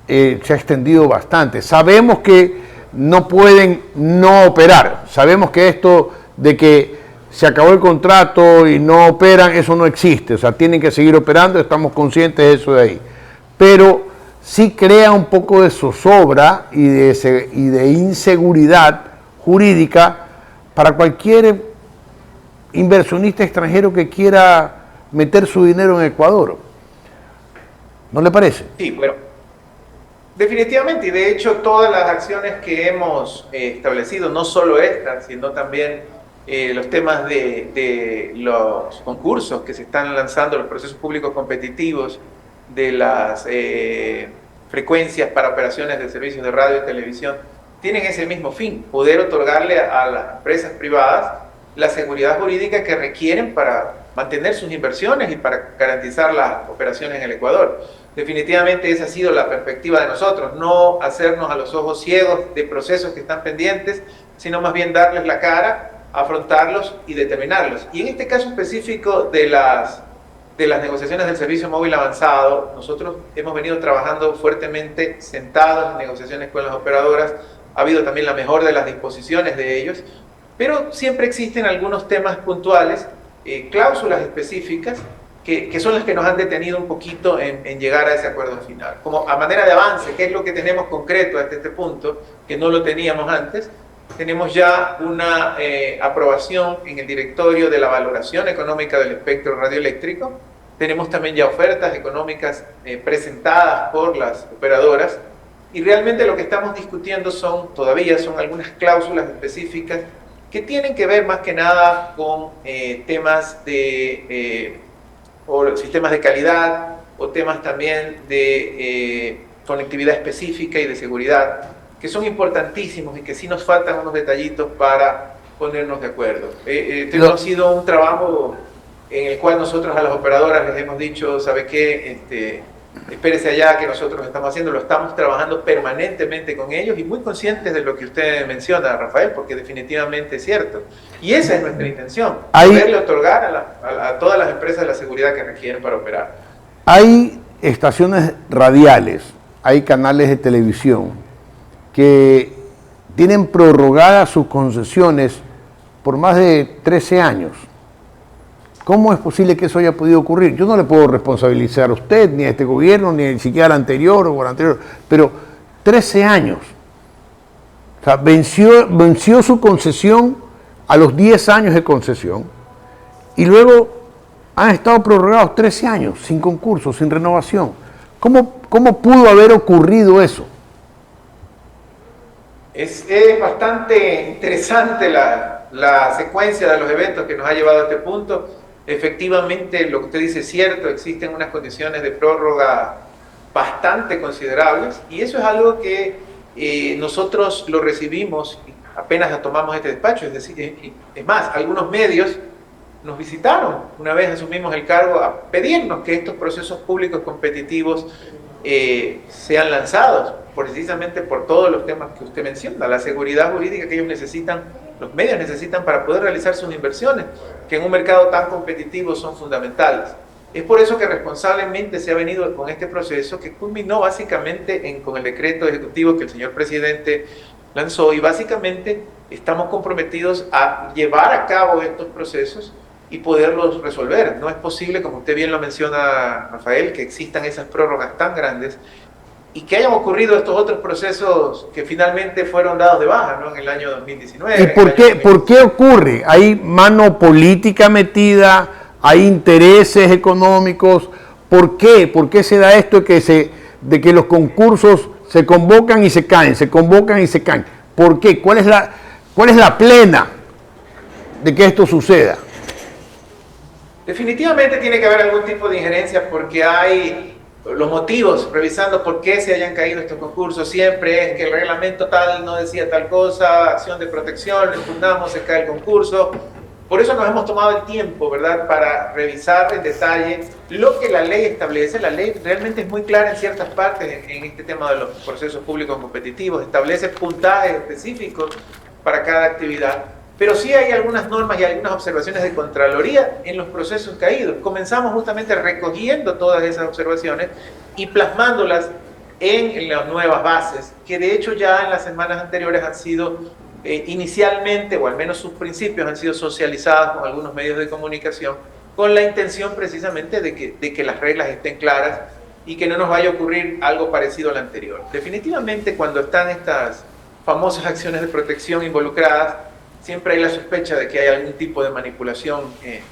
S2: se ha extendido bastante. Sabemos que no pueden no operar. Sabemos que esto de que se acabó el contrato y no operan, eso no existe. O sea, tienen que seguir operando, estamos conscientes de eso de ahí. Pero sí crea un poco de zozobra y de inseguridad jurídica para cualquier inversionista extranjero que quiera meter su dinero en Ecuador. ¿No le parece?
S6: Sí, bueno, definitivamente, y de hecho todas las acciones que hemos establecido, no solo estas, sino también los temas de los concursos que se están lanzando, los procesos públicos competitivos, de las frecuencias para operaciones de servicios de radio y televisión, tienen ese mismo fin: poder otorgarle a las empresas privadas la seguridad jurídica que requieren para mantener sus inversiones y para garantizar las operaciones en el Ecuador. Definitivamente esa ha sido la perspectiva de nosotros, no hacernos a los ojos ciegos de procesos que están pendientes, sino más bien darles la cara, afrontarlos y determinarlos. Y en este caso específico de las negociaciones del servicio móvil avanzado, nosotros hemos venido trabajando fuertemente, sentados en negociaciones con las operadoras. Ha habido también la mejor de las disposiciones de ellos, pero siempre existen algunos temas puntuales, cláusulas específicas, que son las que nos han detenido un poquito en llegar a ese acuerdo final. Como a manera de avance, ¿qué es lo que tenemos concreto hasta este punto, que no lo teníamos antes? Tenemos ya una aprobación en el directorio de la valoración económica del espectro radioeléctrico. Tenemos también ya ofertas económicas presentadas por las operadoras, y realmente lo que estamos discutiendo todavía son algunas cláusulas específicas que tienen que ver más que nada con temas o sistemas de calidad, o temas también de conectividad específica y de seguridad, que son importantísimos y que sí nos faltan unos detallitos para ponernos de acuerdo. Ha sido un trabajo en el cual nosotros a las operadoras les hemos dicho, ¿sabe qué? Espérese allá que nosotros estamos haciendo, lo estamos trabajando permanentemente con ellos y muy conscientes de lo que usted menciona, Rafael, porque definitivamente es cierto. Y esa es nuestra intención, poderle otorgar a todas las empresas la seguridad que requieren para operar.
S2: Hay estaciones radiales, hay canales de televisión que tienen prorrogadas sus concesiones por más de 13 años. ¿Cómo es posible que eso haya podido ocurrir? Yo no le puedo responsabilizar a usted, ni a este gobierno, ni siquiera al anterior o al anterior, pero 13 años. O sea, venció su concesión a los 10 años de concesión y luego han estado prorrogados 13 años sin concurso, sin renovación. ¿Cómo pudo haber ocurrido eso?
S6: Es bastante interesante la secuencia de los eventos que nos ha llevado a este punto. Efectivamente, lo que usted dice es cierto, existen unas condiciones de prórroga bastante considerables y eso es algo que nosotros lo recibimos apenas tomamos este despacho. Es decir, es más, algunos medios nos visitaron una vez asumimos el cargo a pedirnos que estos procesos públicos competitivos sean lanzados, precisamente por todos los temas que usted menciona, la seguridad jurídica que ellos necesitan, los medios necesitan para poder realizar sus inversiones, que en un mercado tan competitivo son fundamentales. Es por eso que responsablemente se ha venido con este proceso que culminó básicamente con el decreto ejecutivo que el señor presidente lanzó y básicamente estamos comprometidos a llevar a cabo estos procesos y poderlos resolver. No es posible, como usted bien lo menciona, Rafael, que existan esas prórrogas tan grandes y que hayan ocurrido estos otros procesos que finalmente fueron dados de baja, ¿no? En el año 2019.
S2: ¿Y por qué ocurre? ¿Hay mano política metida? ¿Hay intereses económicos? ¿Por qué? ¿Por qué se da esto de que los concursos se convocan y se caen, se convocan y se caen? ¿Por qué? ¿Cuál es la plena de que esto suceda?
S6: Definitivamente tiene que haber algún tipo de injerencia porque hay los motivos, revisando por qué se hayan caído estos concursos, siempre es que el reglamento tal no decía tal cosa, acción de protección, lo impugnamos, se cae el concurso. Por eso nos hemos tomado el tiempo, ¿verdad?, para revisar en detalle lo que la ley establece. La ley realmente es muy clara en ciertas partes en este tema de los procesos públicos competitivos, establece puntajes específicos para cada actividad. Pero sí hay algunas normas y algunas observaciones de Contraloría en los procesos caídos. Comenzamos justamente recogiendo todas esas observaciones y plasmándolas en las nuevas bases, que de hecho ya en las semanas anteriores han sido inicialmente, o al menos sus principios, han sido socializadas con algunos medios de comunicación, con la intención precisamente de que las reglas estén claras y que no nos vaya a ocurrir algo parecido al anterior. Definitivamente cuando están estas famosas acciones de protección involucradas, siempre hay la sospecha de que hay algún tipo de manipulación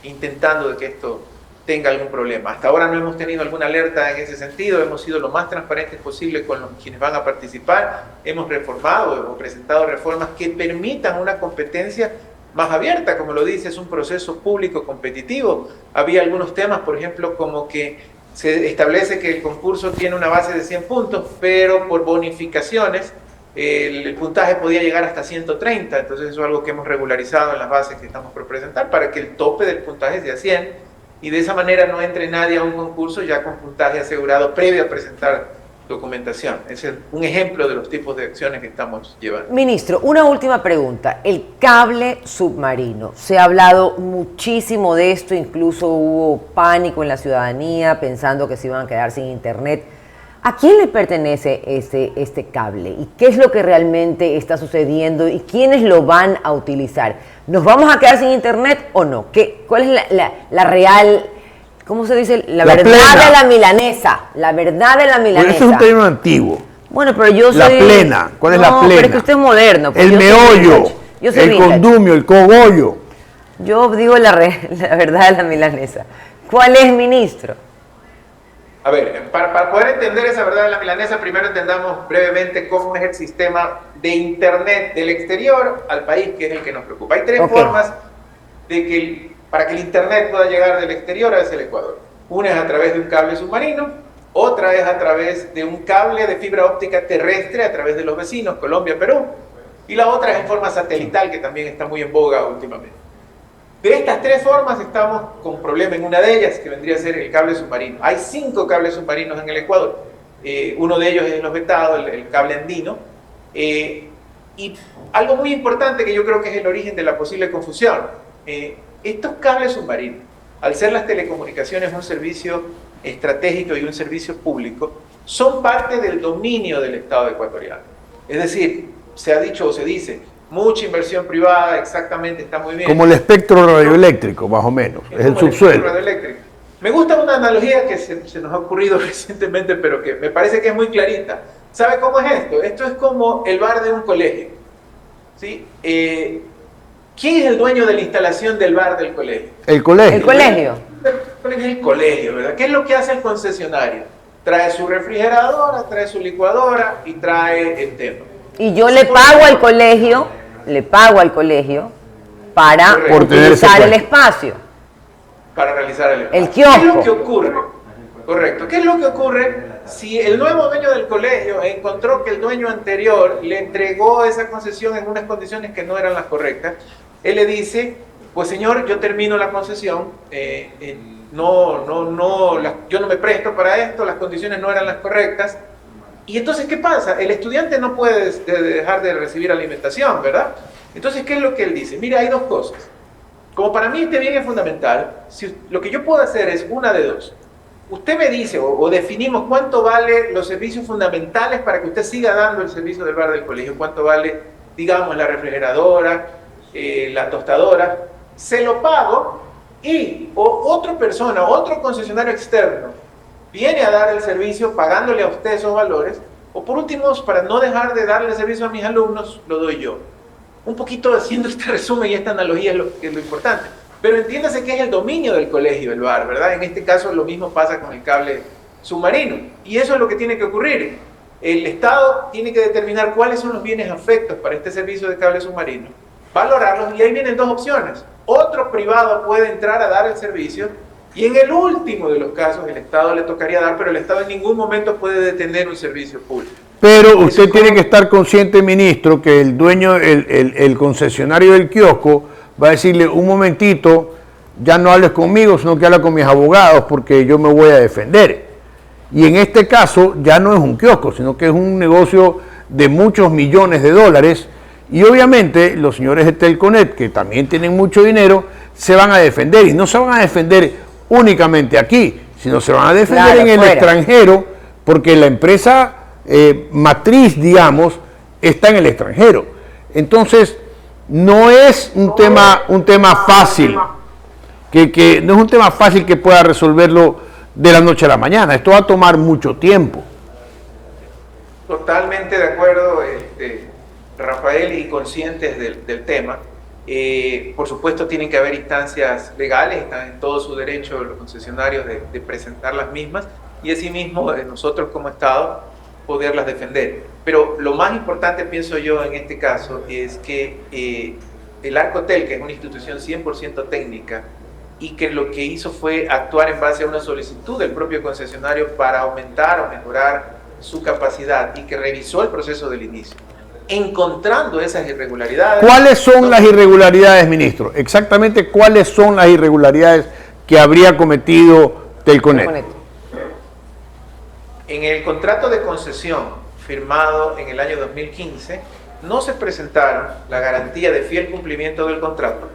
S6: intentando de que esto tenga algún problema. Hasta ahora no hemos tenido alguna alerta en ese sentido, hemos sido lo más transparentes posible con quienes van a participar, hemos reformado, hemos presentado reformas que permitan una competencia más abierta, como lo dice, es un proceso público competitivo. Había algunos temas, por ejemplo, como que se establece que el concurso tiene una base de 100 puntos, pero por bonificaciones el puntaje podía llegar hasta 130, entonces eso es algo que hemos regularizado en las bases que estamos por presentar para que el tope del puntaje sea 100 y de esa manera no entre nadie a un concurso ya con puntaje asegurado previo a presentar documentación. Ese es un ejemplo de los tipos de acciones que estamos llevando.
S1: Ministro, una última pregunta. El cable submarino. Se ha hablado muchísimo de esto, incluso hubo pánico en la ciudadanía pensando que se iban a quedar sin internet. ¿A quién le pertenece este cable? ¿Y qué es lo que realmente está sucediendo? ¿Y quiénes lo van a utilizar? ¿Nos vamos a quedar sin internet o no? ¿Cuál es la real, cómo se dice? La verdad plena de la milanesa. La verdad de la milanesa.
S2: Bueno, eso es un término antiguo.
S1: Bueno, pero yo soy...
S2: La plena. ¿Cuál es la plena?
S1: Pero es que usted es moderno.
S2: El meollo, el condumio, el cogollo.
S1: Yo digo la verdad de la milanesa. ¿Cuál es, ministro?
S6: A ver, para poder entender esa verdad de la milanesa, primero entendamos brevemente cómo es el sistema de internet del exterior al país, que es el que nos preocupa. Hay tres formas para que el internet pueda llegar del exterior hacia el Ecuador. Una es a través de un cable submarino, otra es a través de un cable de fibra óptica terrestre a través de los vecinos, Colombia, Perú, y la otra es en forma satelital, que también está muy en boga últimamente. De estas tres formas estamos con problema en una de ellas, que vendría a ser el cable submarino. Hay 5 cables submarinos en el Ecuador. Uno de ellos es los vetados, el cable andino. Y algo muy importante que yo creo que es el origen de la posible confusión. Estos cables submarinos, al ser las telecomunicaciones un servicio estratégico y un servicio público, son parte del dominio del Estado ecuatoriano. Es decir, se ha dicho o se dice, mucha inversión privada, exactamente, está muy bien.
S2: Como el espectro radioeléctrico, más o menos, es el subsuelo.
S6: Me gusta una analogía que se nos ha ocurrido recientemente, pero que me parece que es muy clarita. ¿Sabe cómo es esto? Esto es como el bar de un colegio, ¿sí? ¿Quién es el dueño de la instalación del bar del colegio?
S2: El colegio.
S1: El colegio.
S6: El colegio, ¿verdad? ¿Qué es lo que hace el concesionario? Trae su refrigeradora, trae su licuadora y trae el tema.
S1: Y yo le pago al colegio para utilizar el espacio.
S6: Para realizar el espacio.
S1: El kiosco.
S6: ¿Qué es lo que ocurre? Correcto. ¿Qué es lo que ocurre si el nuevo dueño del colegio encontró que el dueño anterior le entregó esa concesión en unas condiciones que no eran las correctas? Él le dice, pues señor, yo termino la concesión, yo no me presto para esto, las condiciones no eran las correctas. Y entonces, ¿qué pasa? El estudiante no puede dejar de recibir alimentación, ¿verdad? Entonces, ¿qué es lo que él dice? Mira, hay dos cosas. Como para mí este bien es fundamental, lo que yo puedo hacer es una de dos. Usted me dice, o definimos cuánto vale los servicios fundamentales para que usted siga dando el servicio del bar del colegio, cuánto vale, digamos, la refrigeradora, la tostadora, se lo pago y otra persona, otro concesionario externo, viene a dar el servicio pagándole a usted esos valores, o por último, para no dejar de darle el servicio a mis alumnos, lo doy yo. Un poquito haciendo este resumen y esta analogía es lo importante. Pero entiéndase que es el dominio del colegio, el bar, ¿verdad? En este caso lo mismo pasa con el cable submarino. Y eso es lo que tiene que ocurrir. El Estado tiene que determinar cuáles son los bienes afectos para este servicio de cable submarino, valorarlos, y ahí vienen dos opciones. Otro privado puede entrar a dar el servicio, y en el último de los casos el Estado le tocaría dar, pero el Estado en ningún momento puede detener un servicio público.
S2: Pero usted tiene que estar consciente, ministro, que el dueño, el concesionario del kiosco va a decirle, un momentito, ya no hables conmigo, sino que habla con mis abogados porque yo me voy a defender. Y en este caso ya no es un kiosco, sino que es un negocio de muchos millones de dólares, y obviamente los señores de Telconet, que también tienen mucho dinero, se van a defender, y no se van a defender únicamente aquí, sino se van a defender en el extranjero, porque la empresa matriz, digamos, está en el extranjero. Entonces, no es un tema fácil, que no es un tema fácil que pueda resolverlo de la noche a la mañana. Esto va a tomar mucho tiempo.
S6: Totalmente de acuerdo, Rafael, y conscientes del tema. Por supuesto, tienen que haber instancias legales, están en todo su derecho los concesionarios de presentar las mismas, y asimismo nosotros como Estado poderlas defender. Pero lo más importante, pienso yo, en este caso, es que el Arcotel, que es una institución 100% técnica, y que lo que hizo fue actuar en base a una solicitud del propio concesionario para aumentar o mejorar su capacidad, y que revisó el proceso del inicio, encontrando esas irregularidades.
S2: ¿Cuáles son las irregularidades, ministro? Exactamente, ¿cuáles son las irregularidades que habría cometido Telconet?
S6: En el contrato de concesión firmado en el año 2015, no se presentaron la garantía de fiel cumplimiento del contrato,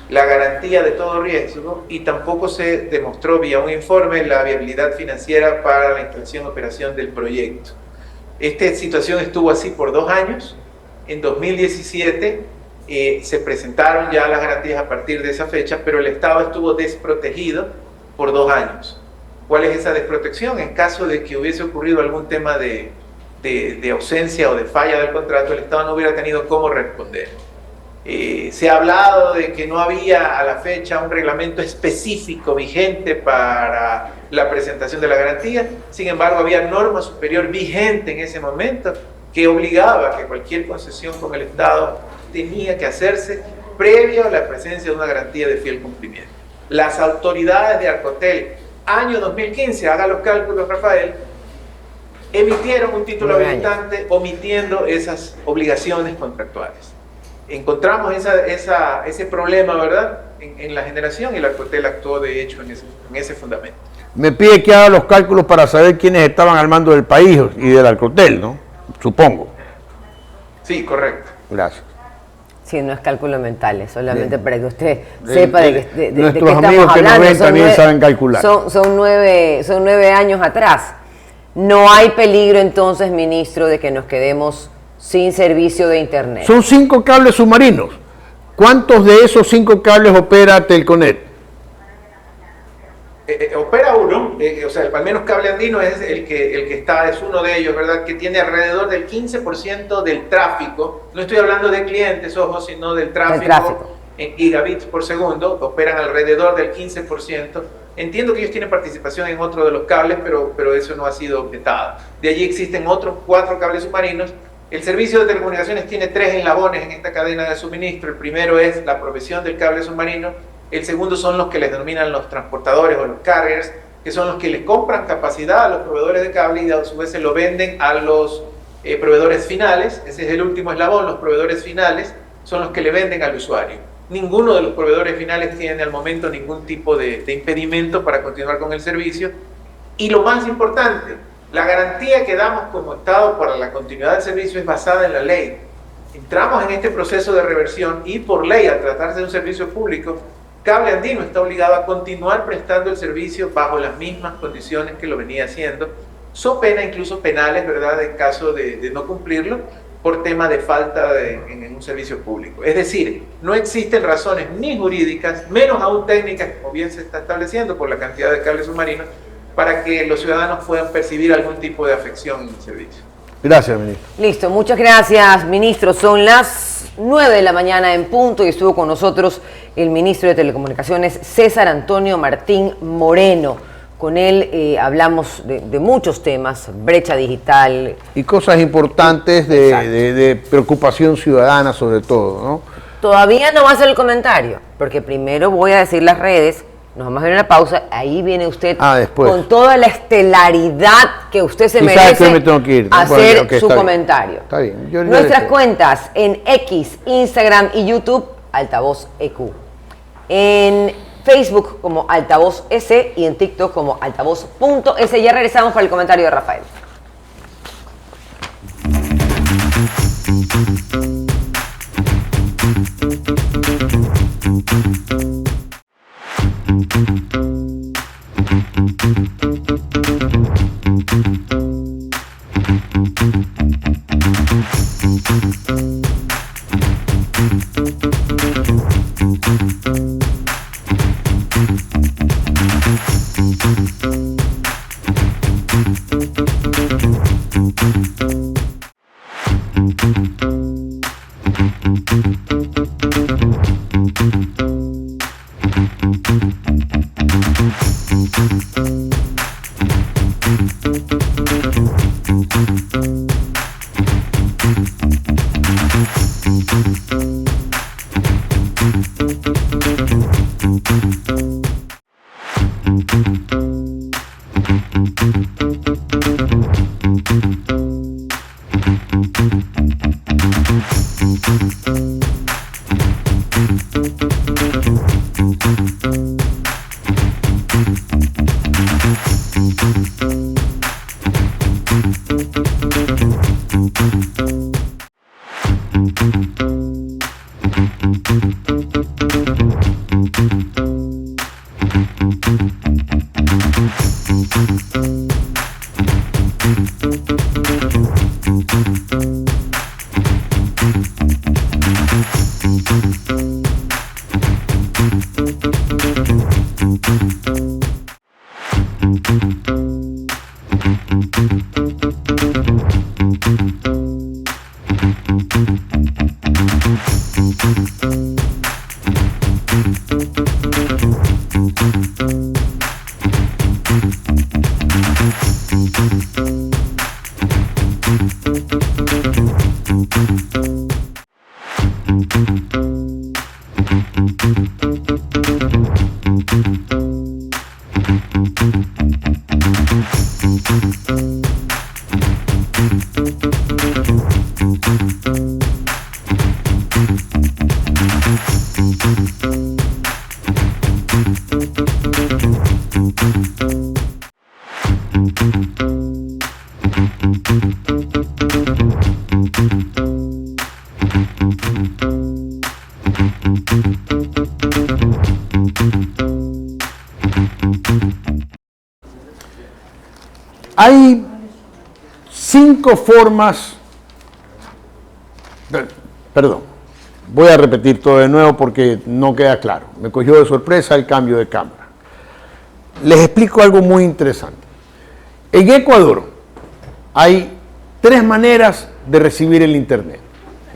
S6: la garantía de todo riesgo, y tampoco se demostró vía un informe la viabilidad financiera para la instalación y operación del proyecto. Esta situación estuvo así por 2 años. En 2017 se presentaron ya las garantías a partir de esa fecha, pero el Estado estuvo desprotegido por 2 años. ¿Cuál es esa desprotección? En caso de que hubiese ocurrido algún tema de ausencia o de falla del contrato, el Estado no hubiera tenido cómo responder. Se ha hablado de que no había a la fecha un reglamento específico vigente para la presentación de la garantía. Sin embargo, había norma superior vigente en ese momento que obligaba a que cualquier concesión con el Estado tenía que hacerse previo a la presencia de una garantía de fiel cumplimiento. Las autoridades de Arcotel, año 2015, haga los cálculos, Rafael, emitieron un título habilitante omitiendo esas obligaciones contractuales. Encontramos ese problema, ¿verdad? en la generación, y el Arcotel actuó de hecho en ese fundamento.
S2: Me pide que haga los cálculos para saber quiénes estaban al mando del país y del Arcotel, ¿no? Supongo.
S6: Sí, correcto.
S2: Gracias.
S1: Sí, no es cálculo mental, es solamente
S2: Bien.
S1: para que usted sepa de qué
S2: nuestros
S1: estamos
S2: amigos que nos
S1: hablando.
S2: ven también saben calcular.
S1: Son 9 años atrás. No hay peligro entonces, ministro, de que nos quedemos sin servicio de internet.
S2: Son 5 cables submarinos. ¿Cuántos de esos 5 cables opera Telconet?
S6: Opera uno, o sea, al menos Cable Andino es el que está, es uno de ellos, ¿verdad? Que tiene alrededor del 15% del tráfico. No estoy hablando de clientes, ojo, sino del tráfico en gigabits por segundo. Operan alrededor del 15%. Entiendo que ellos tienen participación en otro de los cables, pero eso no ha sido vetado. De allí existen otros 4 cables submarinos. El servicio de telecomunicaciones tiene 3 eslabones en esta cadena de suministro. El primero es la provisión del cable submarino. El segundo son los que les denominan los transportadores o los carriers, que son los que les compran capacidad a los proveedores de cable y a su vez se lo venden a los proveedores finales. Ese es el último eslabón. Los proveedores finales son los que le venden al usuario. Ninguno de los proveedores finales tiene al momento ningún tipo de impedimento para continuar con el servicio. Y lo más importante, la garantía que damos como Estado para la continuidad del servicio es basada en la ley. Entramos en este proceso de reversión y por ley, al tratarse de un servicio público, Cable Andino está obligado a continuar prestando el servicio bajo las mismas condiciones que lo venía haciendo, so pena incluso penales, ¿verdad?, en caso de no cumplirlo por tema de falta en un servicio público. Es decir, no existen razones ni jurídicas, menos aún técnicas, como bien se está estableciendo por la cantidad de cables submarinos, para que los ciudadanos puedan percibir algún tipo de afección en el servicio.
S2: Gracias, ministro.
S1: Listo, muchas gracias, ministro. Son las 9 de la mañana en punto y estuvo con nosotros el ministro de Telecomunicaciones, César Antonio Martín Moreno. Con él hablamos de muchos temas, brecha digital.
S2: Y cosas importantes de preocupación ciudadana sobre todo, ¿no?
S1: Todavía no va a hacer el comentario, porque primero voy a decir las redes, nos vamos a ver una pausa, ahí viene usted
S2: después,
S1: con toda la estelaridad que usted se merece,
S2: que me tengo que ir, ¿no?
S1: hacer
S2: Okay,
S1: su
S2: está
S1: comentario.
S2: Bien. Está bien. Yo
S1: Nuestras cuentas en X, Instagram y YouTube, Altavoz EQ. En Facebook como Altavoz S y en TikTok como altavoz.s. Ya regresamos para el comentario de Rafael.
S2: Hay 5 formas, perdón, voy a repetir todo de nuevo porque no queda claro. Me cogió de sorpresa el cambio de cámara. Les explico algo muy interesante. En Ecuador hay 3 maneras de recibir el Internet.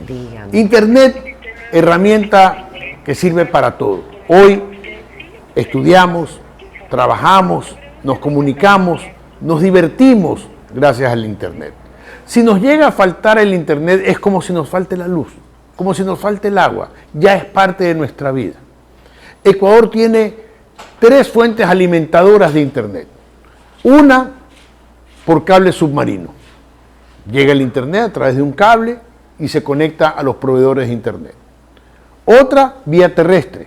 S1: Dígame.
S2: Internet, herramienta que sirve para todo. Hoy estudiamos, trabajamos, nos comunicamos, nos divertimos gracias al Internet. Si nos llega a faltar el Internet es como si nos falte la luz, como si nos falte el agua. Ya es parte de nuestra vida. Ecuador tiene 3 fuentes alimentadoras de Internet. Una por cable submarino. Llega el Internet a través de un cable y se conecta a los proveedores de Internet. Otra vía terrestre,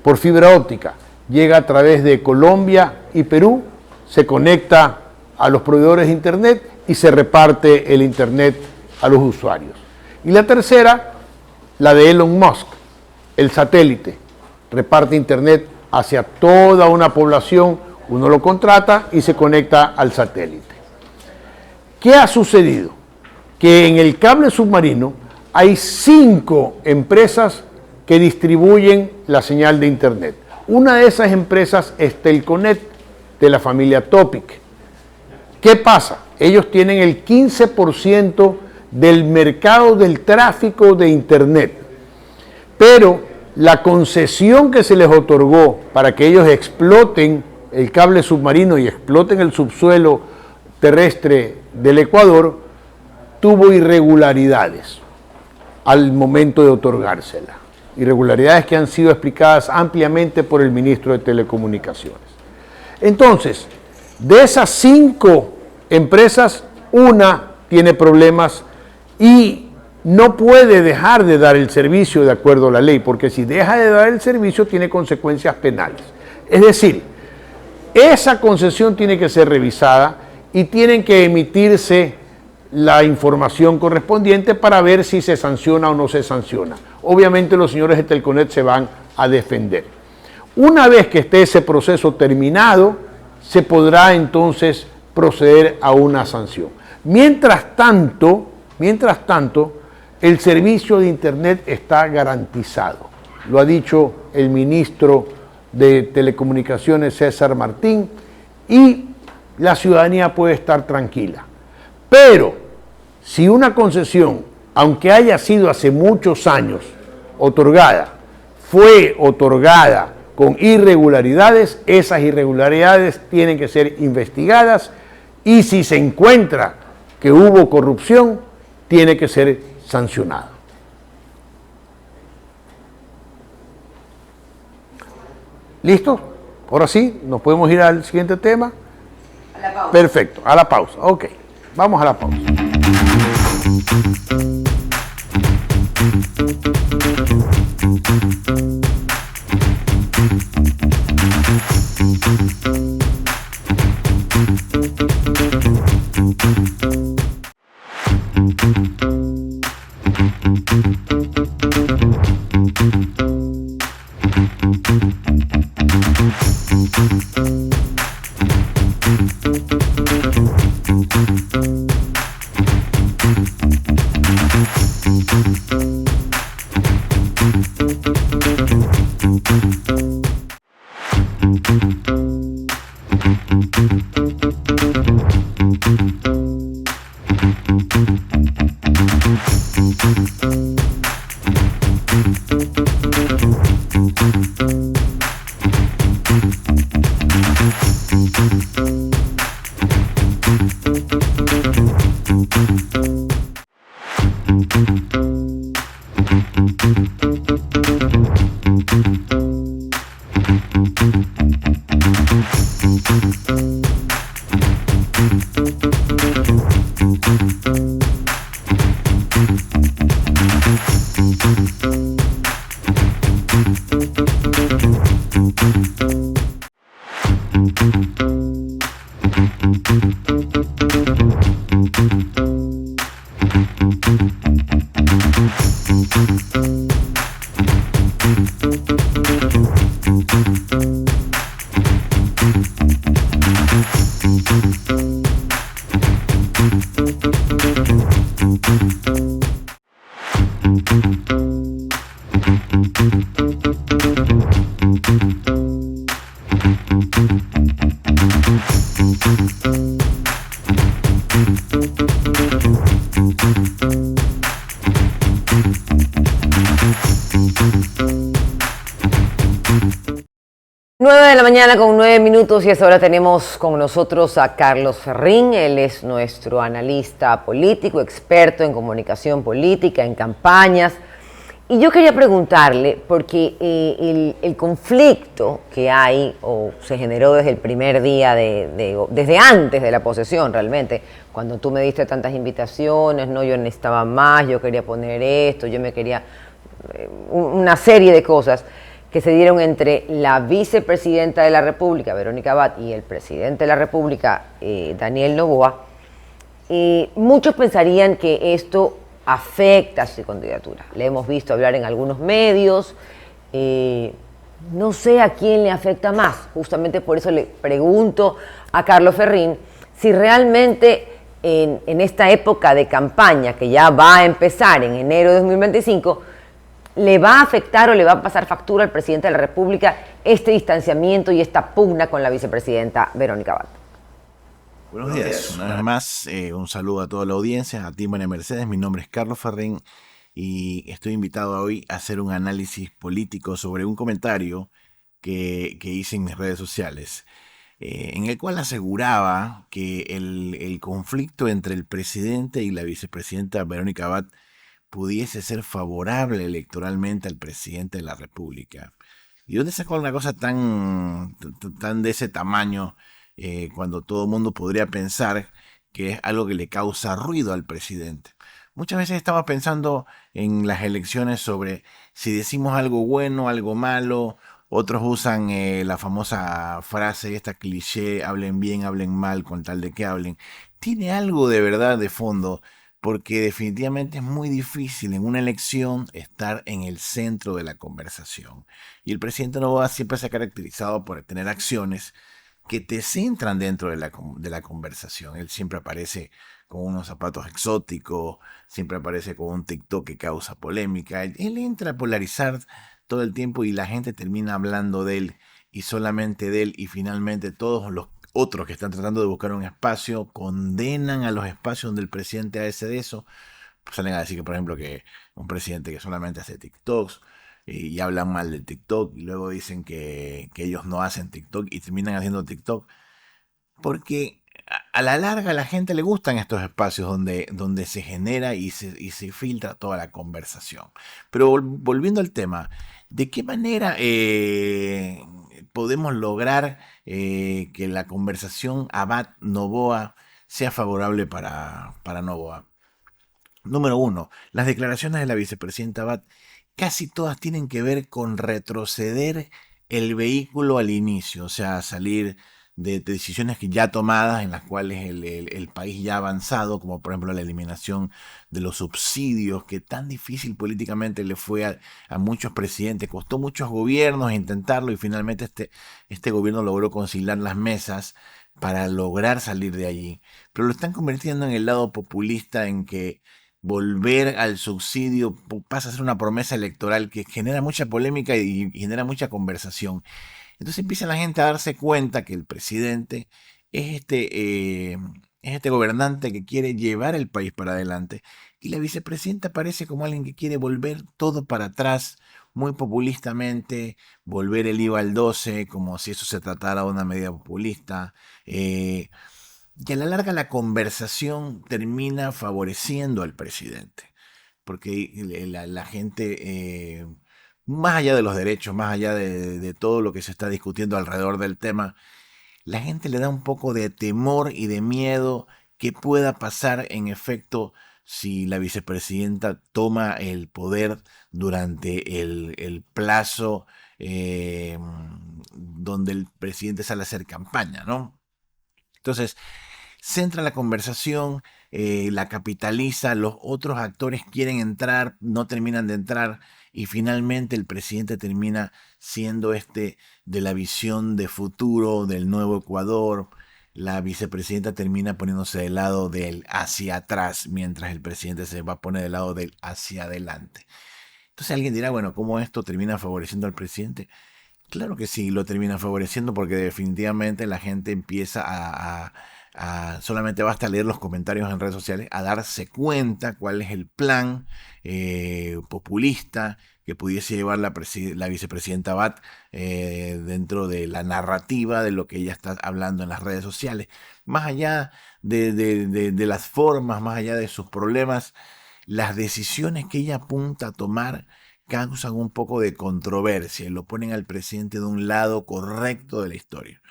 S2: por fibra óptica. Llega a través de Colombia y Perú, se conecta a los proveedores de Internet y se reparte el Internet a los usuarios. Y la tercera, la de Elon Musk, el satélite. Reparte Internet hacia toda una población, uno lo contrata y se conecta al satélite. ¿Qué ha sucedido? Que en el cable submarino hay 5 empresas que distribuyen la señal de Internet. Una de esas empresas es Telconet, de la familia Topic. ¿Qué pasa? Ellos tienen el 15% del mercado del tráfico de Internet, pero la concesión que se les otorgó para que ellos exploten el cable submarino y exploten el subsuelo terrestre del Ecuador tuvo irregularidades al momento de otorgársela. Irregularidades que han sido explicadas ampliamente por el ministro de Telecomunicaciones. Entonces, de esas 5 empresas, una tiene problemas y no puede dejar de dar el servicio de acuerdo a la ley, porque si deja de dar el servicio tiene consecuencias penales. Es decir, esa concesión tiene que ser revisada y tienen que emitirse la información correspondiente para ver si se sanciona o no se sanciona. Obviamente los señores de Telconet se van a defender. Una vez que esté ese proceso terminado, se podrá entonces proceder a una sanción. Mientras tanto, el servicio de Internet está garantizado. Lo ha dicho el ministro de Telecomunicaciones, César Martín, y la ciudadanía puede estar tranquila. Pero si una concesión, aunque haya sido hace muchos años otorgada, fue otorgada con irregularidades, esas irregularidades tienen que ser investigadas y si se encuentra que hubo corrupción, tiene que ser sancionado. ¿Listo? Ahora sí, nos podemos ir al siguiente tema.
S1: A la pausa.
S2: Perfecto, a la pausa. Ok, vamos a la pausa.
S1: Nueve de la mañana con 9 minutos y a esta hora tenemos con nosotros a Carlos Ferrín. Él es nuestro analista político, experto en comunicación política, en campañas. Y yo quería preguntarle, porque el conflicto que hay, o se generó desde el primer día, desde antes de la posesión realmente, cuando tú me diste tantas invitaciones, no, yo necesitaba más, yo quería poner esto, yo me quería, una serie de cosas que se dieron entre la vicepresidenta de la República, Verónica Abad, y el presidente de la República, Daniel Noboa. Muchos pensarían que esto afecta a su candidatura. Le hemos visto hablar en algunos medios. No sé a quién le afecta más. Justamente por eso le pregunto a Carlos Ferrín si realmente en esta época de campaña, que ya va a empezar en enero de 2025, ¿le va a afectar o le va a pasar factura al presidente de la República este distanciamiento y esta pugna con la vicepresidenta Verónica Abad?
S7: Buenos días, una vez más, un saludo a toda la audiencia, a ti María Mercedes. Mi nombre es Carlos Ferrín y estoy invitado hoy a hacer un análisis político sobre un comentario que hice en mis redes sociales, en el cual aseguraba que el conflicto entre el presidente y la vicepresidenta Verónica Abad pudiese ser favorable electoralmente al presidente de la República. ¿Y dónde sacó una cosa tan de ese tamaño cuando todo el mundo podría pensar que es algo que le causa ruido al presidente? Muchas veces estamos pensando en las elecciones sobre si decimos algo bueno, algo malo. Otros usan la famosa frase, esta cliché, hablen bien, hablen mal, con tal de que hablen. Tiene algo de verdad de fondo, porque definitivamente es muy difícil en una elección estar en el centro de la conversación. Y el presidente Noboa siempre se ha caracterizado por tener acciones que te centran dentro de la conversación. Él siempre aparece con unos zapatos exóticos, siempre aparece con un TikTok que causa polémica. Él entra a polarizar todo el tiempo y la gente termina hablando de él y solamente de él, y finalmente todos los otros que están tratando de buscar un espacio condenan a los espacios donde el presidente hace de eso. Pues salen a decir que, por ejemplo, que un presidente que solamente hace TikToks y hablan mal de TikTok, y luego dicen que ellos no hacen TikTok y terminan haciendo TikTok, porque a la larga a la gente le gustan estos espacios donde se genera y se filtra toda la conversación. Pero volviendo al tema, ¿de qué manera podemos lograr que la conversación Abad-Noboa sea favorable para Noboa? Número uno, las declaraciones de la vicepresidenta Abad casi todas tienen que ver con retroceder el vehículo al inicio, o sea, salir de decisiones que ya tomadas, en las cuales el país ya ha avanzado, como por ejemplo la eliminación de los subsidios, que tan difícil políticamente le fue a muchos presidentes, costó muchos gobiernos intentarlo y finalmente este gobierno logró conciliar las mesas para lograr salir de allí. Pero lo están convirtiendo en el lado populista, en que volver al subsidio pasa a ser una promesa electoral que genera mucha polémica y genera mucha conversación. Entonces empieza la gente a darse cuenta que el presidente es este gobernante que quiere llevar el país para adelante, y la vicepresidenta parece como alguien que quiere volver todo para atrás, muy populistamente, volver el IVA al 12, como si eso se tratara de una medida populista. Y a la larga la conversación termina favoreciendo al presidente, porque la gente, más allá de los derechos, más allá de todo lo que se está discutiendo alrededor del tema, la gente le da un poco de temor y de miedo que pueda pasar en efecto si la vicepresidenta toma el poder durante el plazo donde el presidente sale a hacer campaña, ¿no? Entonces, centra la conversación, la capitaliza, los otros actores quieren entrar, no terminan de entrar, y finalmente el presidente termina siendo de la visión de futuro del nuevo Ecuador. La vicepresidenta termina poniéndose del lado del hacia atrás, mientras el presidente se va a poner del lado del hacia adelante. Entonces alguien dirá, bueno, ¿cómo esto termina favoreciendo al presidente? Claro que sí, lo termina favoreciendo, porque definitivamente la gente empieza a solamente basta leer los comentarios en redes sociales, a darse cuenta cuál es el plan populista que pudiese llevar la vicepresidenta Abad dentro de la narrativa de lo que ella está hablando en las redes sociales. Más allá de las formas, más allá de sus problemas, las decisiones que ella apunta a tomar causan un poco de controversia y lo ponen al presidente de un lado correcto de la historia.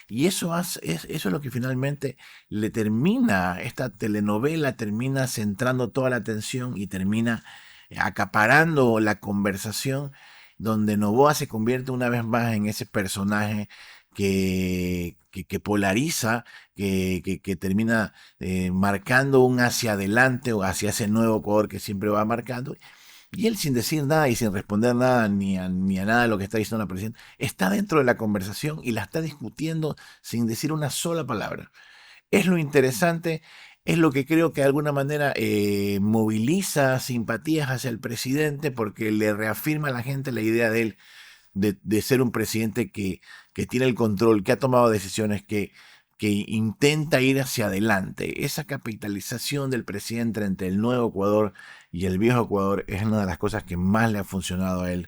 S7: Y eso es lo que finalmente le termina, esta telenovela termina centrando toda la atención y termina acaparando la conversación, donde Noboa se convierte una vez más en ese personaje que polariza, que termina marcando un hacia adelante o hacia ese nuevo Ecuador que siempre va marcando. Y él, sin decir nada y sin responder nada ni a nada de lo que está diciendo la presidenta, está dentro de la conversación y la está discutiendo sin decir una sola palabra. Es lo interesante, es lo que creo que de alguna manera moviliza simpatías hacia el presidente, porque le reafirma a la gente la idea de él de ser un presidente que tiene el control, que ha tomado decisiones, que intenta ir hacia adelante. Esa capitalización del presidente entre el nuevo Ecuador y el viejo Ecuador es una de las cosas que más le ha funcionado a él,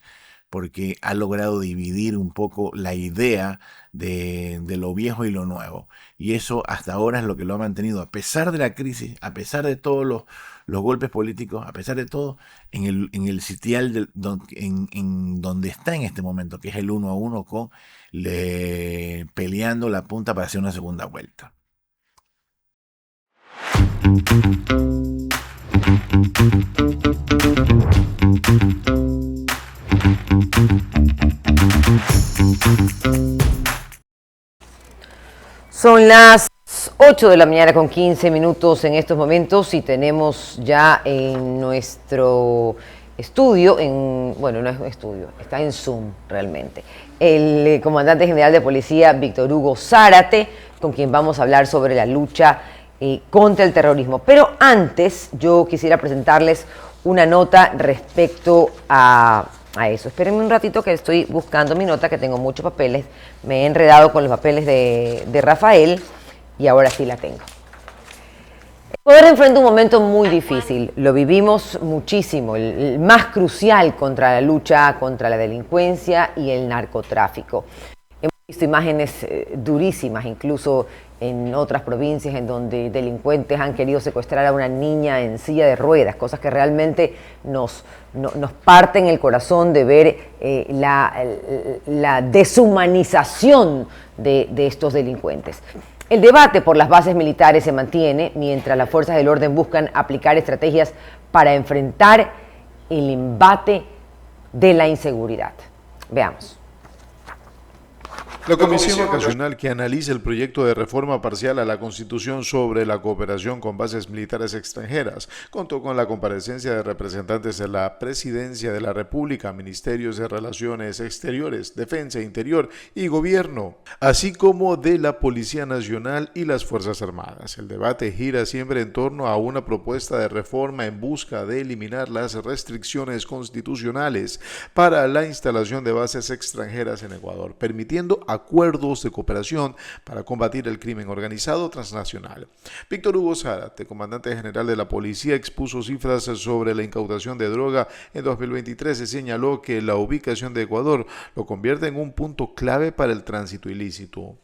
S7: porque ha logrado dividir un poco la idea de lo viejo y lo nuevo. Y eso hasta ahora es lo que lo ha mantenido, a pesar de la crisis, a pesar de todos los golpes políticos, a pesar de todo, en el sitial en donde está en este momento, que es el 1-1 con peleando la punta para hacer una segunda vuelta.
S1: Son las 8 de la mañana con 15 minutos en estos momentos y tenemos ya en nuestro estudio, bueno, no es un estudio, está en Zoom realmente, el comandante general de policía Víctor Hugo Zárate, con quien vamos a hablar sobre la lucha contra el terrorismo. Pero antes yo quisiera presentarles una nota respecto a eso. Espérenme un ratito que estoy buscando mi nota, que tengo muchos papeles. Me he enredado con los papeles de Rafael y ahora sí la tengo. Ecuador enfrenta un momento muy difícil, lo vivimos muchísimo, el más crucial contra la lucha contra la delincuencia y el narcotráfico. Hemos visto imágenes durísimas, incluso en otras provincias en donde delincuentes han querido secuestrar a una niña en silla de ruedas, cosas que realmente nos parten el corazón de ver la deshumanización de estos delincuentes. El debate por las bases militares se mantiene mientras las fuerzas del orden buscan aplicar estrategias para enfrentar el embate de la inseguridad. Veamos.
S3: La Comisión Vacacional que analiza el proyecto de reforma parcial a la Constitución sobre la cooperación con bases militares extranjeras contó con la comparecencia de representantes de la Presidencia de la República, Ministerios de Relaciones Exteriores, Defensa, Interior y Gobierno, así como de la Policía Nacional y las Fuerzas Armadas. El debate gira siempre en torno a una propuesta de reforma en busca de eliminar las restricciones constitucionales para la instalación de bases extranjeras en Ecuador, permitiendo acuerdos de cooperación para combatir el crimen organizado transnacional. Víctor Hugo Zárate, comandante general de la policía, expuso cifras sobre la incautación de droga en 2023 y señaló que la ubicación de Ecuador lo convierte en un punto clave para el tránsito ilícito.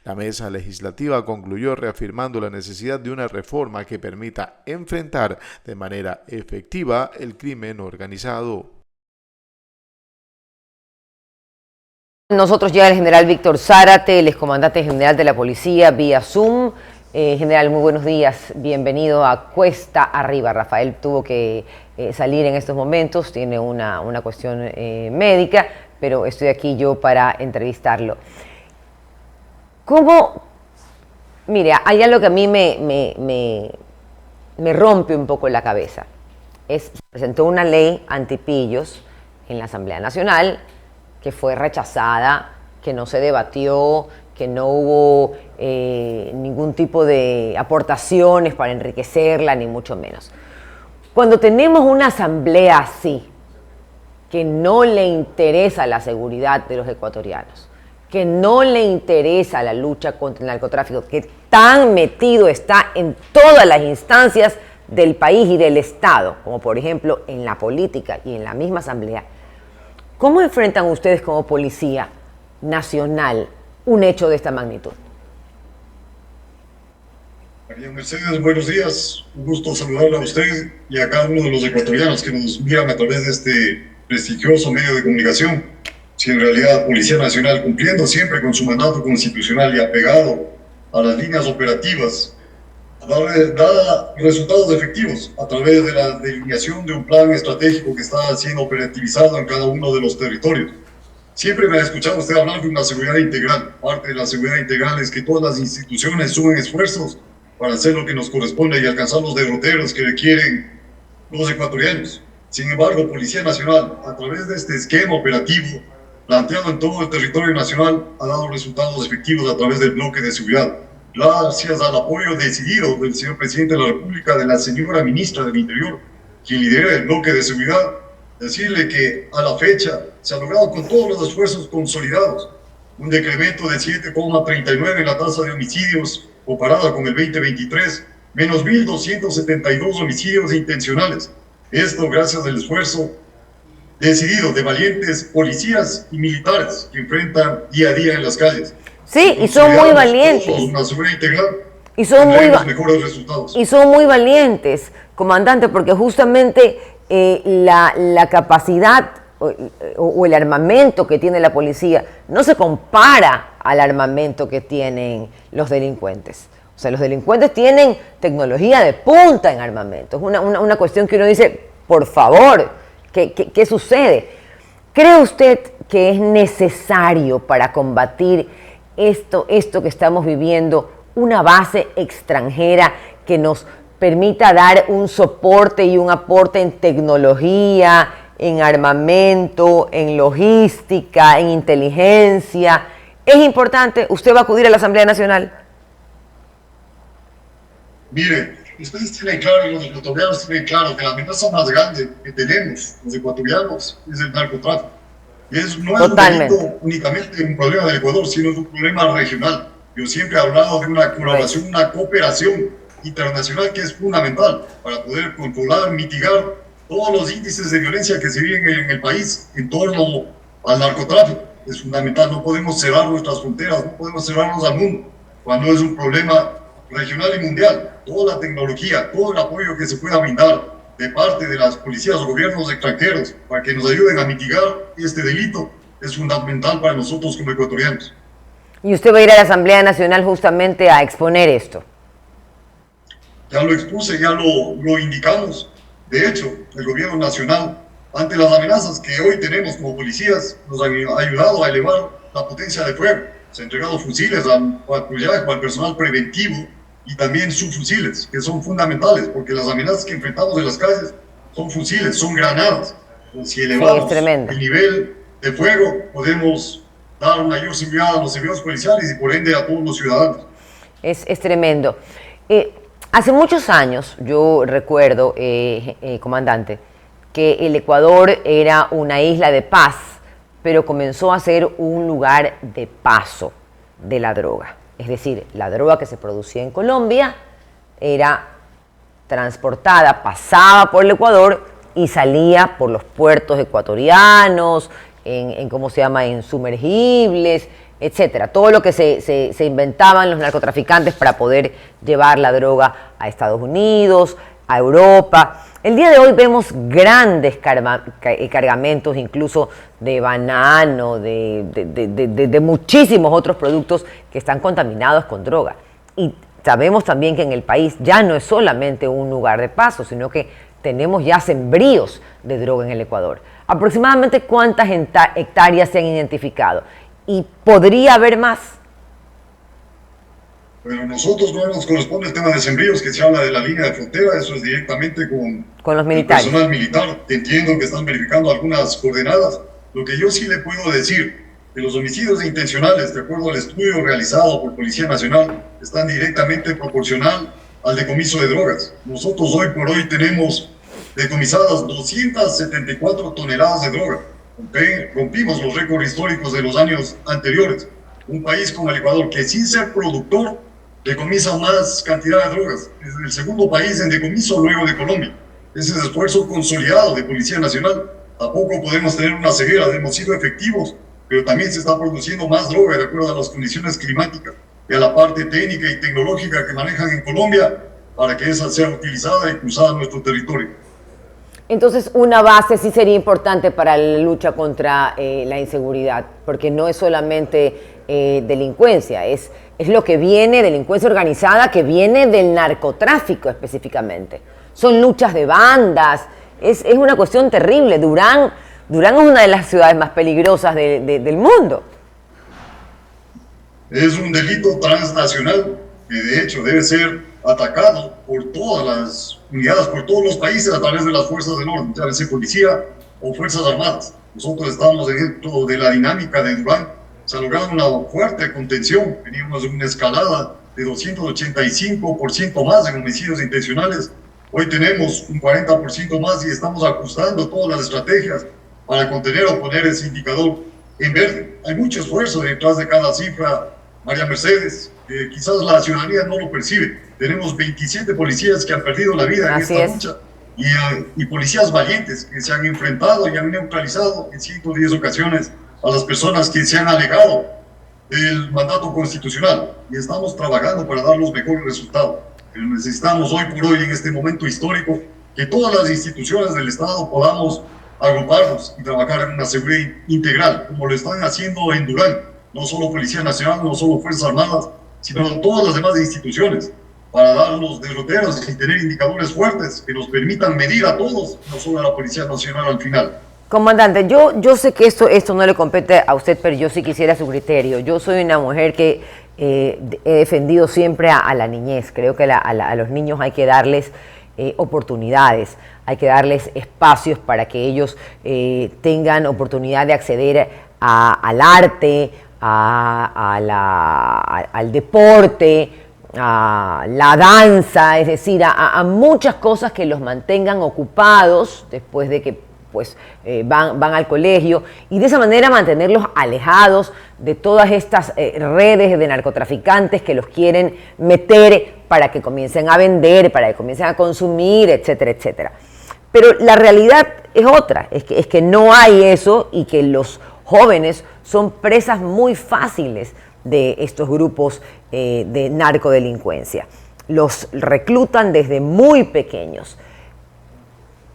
S3: La mesa legislativa concluyó reafirmando la necesidad de una reforma que permita enfrentar de manera efectiva el crimen organizado.
S1: Nosotros ya el general Víctor Zárate, el excomandante general de la policía, vía Zoom. General, muy buenos días, bienvenido a Cuesta Arriba. Rafael tuvo que salir en estos momentos, tiene una cuestión médica, pero estoy aquí yo para entrevistarlo. Mire, hay algo que a mí me rompe un poco la cabeza. Se presentó una ley antipillos en la Asamblea Nacional, que fue rechazada, que no se debatió, que no hubo ningún tipo de aportaciones para enriquecerla, ni mucho menos. Cuando tenemos una asamblea así, que no le interesa la seguridad de los ecuatorianos, que no le interesa la lucha contra el narcotráfico, que tan metido está en todas las instancias del país y del Estado, como por ejemplo en la política y en la misma asamblea, ¿cómo enfrentan ustedes como Policía Nacional un hecho de esta magnitud?
S8: María Mercedes, buenos días. Un gusto saludarla a usted y a cada uno de los ecuatorianos que nos miran a través de este prestigioso medio de comunicación. Si en realidad Policía Nacional, cumpliendo siempre con su mandato constitucional y apegado a las líneas operativas, da resultados efectivos a través de la delineación de un plan estratégico que está siendo operativizado en cada uno de los territorios. Siempre me ha escuchado usted hablar de una seguridad integral. Parte de la seguridad integral es que todas las instituciones sumen esfuerzos para hacer lo que nos corresponde y alcanzar los derroteros que requieren los ecuatorianos. Sin embargo, Policía Nacional, a través de este esquema operativo planteado en todo el territorio nacional, ha dado resultados efectivos a través del bloque de seguridad. Gracias al apoyo decidido del señor Presidente de la República, de la señora Ministra del Interior, quien lidera el bloque de seguridad, decirle que a la fecha se ha logrado con todos los esfuerzos consolidados un decremento de 7,39 en la tasa de homicidios comparada con el 2023, menos 1.272 homicidios intencionales. Esto gracias al esfuerzo decidido de valientes policías y militares que enfrentan día a día en las calles.
S1: Sí, y son muy valientes.
S8: Una seguridad integral.
S1: Y son
S8: mejores resultados.
S1: Y son muy valientes, comandante, porque justamente la capacidad o el armamento que tiene la policía no se compara al armamento que tienen los delincuentes. O sea, los delincuentes tienen tecnología de punta en armamento. Es una cuestión que uno dice, por favor, ¿qué sucede? ¿Cree usted que es necesario para combatir esto que estamos viviendo, una base extranjera que nos permita dar un soporte y un aporte en tecnología, en armamento, en logística, en inteligencia? ¿Es importante? ¿Usted va a acudir a la Asamblea Nacional?
S8: Mire, ustedes tienen claro, y los ecuatorianos tienen claro, que la amenaza más grande que tenemos los ecuatorianos es el narcotráfico. Y no es un delito únicamente un problema del Ecuador, sino es un problema regional. Yo siempre he hablado de una colaboración, una cooperación internacional que es fundamental para poder controlar, mitigar todos los índices de violencia que se viven en el país en torno al narcotráfico. Es fundamental, no podemos cerrar nuestras fronteras, no podemos cerrarnos al mundo cuando es un problema regional y mundial. Toda la tecnología, todo el apoyo que se pueda brindar de parte de las policías o gobiernos extranjeros para que nos ayuden a mitigar este delito es fundamental para nosotros como ecuatorianos.
S1: ¿Y usted va a ir a la Asamblea Nacional justamente a exponer esto?
S8: Ya lo expuse, ya lo indicamos. De hecho, el gobierno nacional, ante las amenazas que hoy tenemos como policías, nos ha ayudado a elevar la potencia de fuego. Se han entregado fusiles al personal preventivo y también subfusiles, que son fundamentales, porque las amenazas que enfrentamos en las calles son fusiles, son granadas. Si elevamos el nivel de fuego, podemos dar mayor seguridad a los servicios policiales y por ende a todos los ciudadanos.
S1: Es tremendo. Hace muchos años, yo recuerdo, comandante, que el Ecuador era una isla de paz, pero comenzó a ser un lugar de paso de la droga. Es decir, la droga que se producía en Colombia era transportada, pasaba por el Ecuador y salía por los puertos ecuatorianos, en sumergibles, etcétera. Todo lo que se inventaban los narcotraficantes para poder llevar la droga a Estados Unidos, a Europa. El día de hoy vemos grandes cargamentos, incluso de banano, de muchísimos otros productos que están contaminados con droga. Y sabemos también que en el país ya no es solamente un lugar de paso, sino que tenemos ya sembríos de droga en el Ecuador. Aproximadamente ¿cuántas hectáreas se han identificado? ¿Y podría haber más?
S8: Pero nosotros no nos corresponde el tema de sembríos, que se habla de la línea de frontera, eso es directamente con
S1: los militares.
S8: El personal militar. Entiendo que están verificando algunas coordenadas. Lo que yo sí le puedo decir, que los homicidios intencionales, de acuerdo al estudio realizado por Policía Nacional, están directamente proporcional al decomiso de drogas. Nosotros hoy por hoy tenemos decomisadas 274 toneladas de droga. Rompimos los récords históricos de los años anteriores. Un país como el Ecuador, que sin ser productor, decomisan más cantidad de drogas. Es el segundo país en decomiso luego de Colombia. Ese es esfuerzo consolidado de Policía Nacional. Tampoco podemos tener una ceguera, hemos sido efectivos, pero también se está produciendo más droga de acuerdo a las condiciones climáticas y a la parte técnica y tecnológica que manejan en Colombia para que esa sea utilizada y cruzada en nuestro territorio.
S1: Entonces, una base sí sería importante para la lucha contra la inseguridad, porque no es solamente delincuencia, es lo que viene, delincuencia organizada, que viene del narcotráfico específicamente. Son luchas de bandas, es una cuestión terrible. Durán es una de las ciudades más peligrosas del mundo.
S8: Es un delito transnacional que de hecho debe ser atacado por todas las unidades, por todos los países a través de las fuerzas del orden, ya sea policía o fuerzas armadas. Nosotros estamos dentro de la dinámica de Durán, se ha logrado una fuerte contención, veníamos de una escalada de 285% más en homicidios intencionales, hoy tenemos un 40% más y estamos ajustando todas las estrategias para contener o poner ese indicador en verde. Hay mucho esfuerzo detrás de cada cifra, María Mercedes, quizás la ciudadanía no lo percibe. Tenemos 27 policías que han perdido la vida en esta lucha y policías valientes que se han enfrentado y han neutralizado en 110 ocasiones a las personas que se han alejado del mandato constitucional y estamos trabajando para dar los mejores resultados. Pero necesitamos hoy por hoy, en este momento histórico, que todas las instituciones del Estado podamos agruparnos y trabajar en una seguridad integral, como lo están haciendo en Durán, no solo Policía Nacional, no solo Fuerzas Armadas, sino en todas las demás instituciones, para dar los derroteros y tener indicadores fuertes que nos permitan medir a todos, no solo a la Policía Nacional al final.
S1: Comandante, yo sé que esto no le compete a usted, pero yo sí quisiera su criterio. Yo soy una mujer que he defendido siempre a la niñez. Creo que a los niños hay que darles oportunidades, hay que darles espacios para que ellos tengan oportunidad de acceder al arte, al deporte, a la danza, es decir, a muchas cosas que los mantengan ocupados después de que van al colegio, y de esa manera mantenerlos alejados de todas estas redes de narcotraficantes que los quieren meter para que comiencen a vender, para que comiencen a consumir, etcétera, etcétera. Pero la realidad es otra, es que no hay eso y que los jóvenes son presas muy fáciles de estos grupos de narcodelincuencia. Los reclutan desde muy pequeños.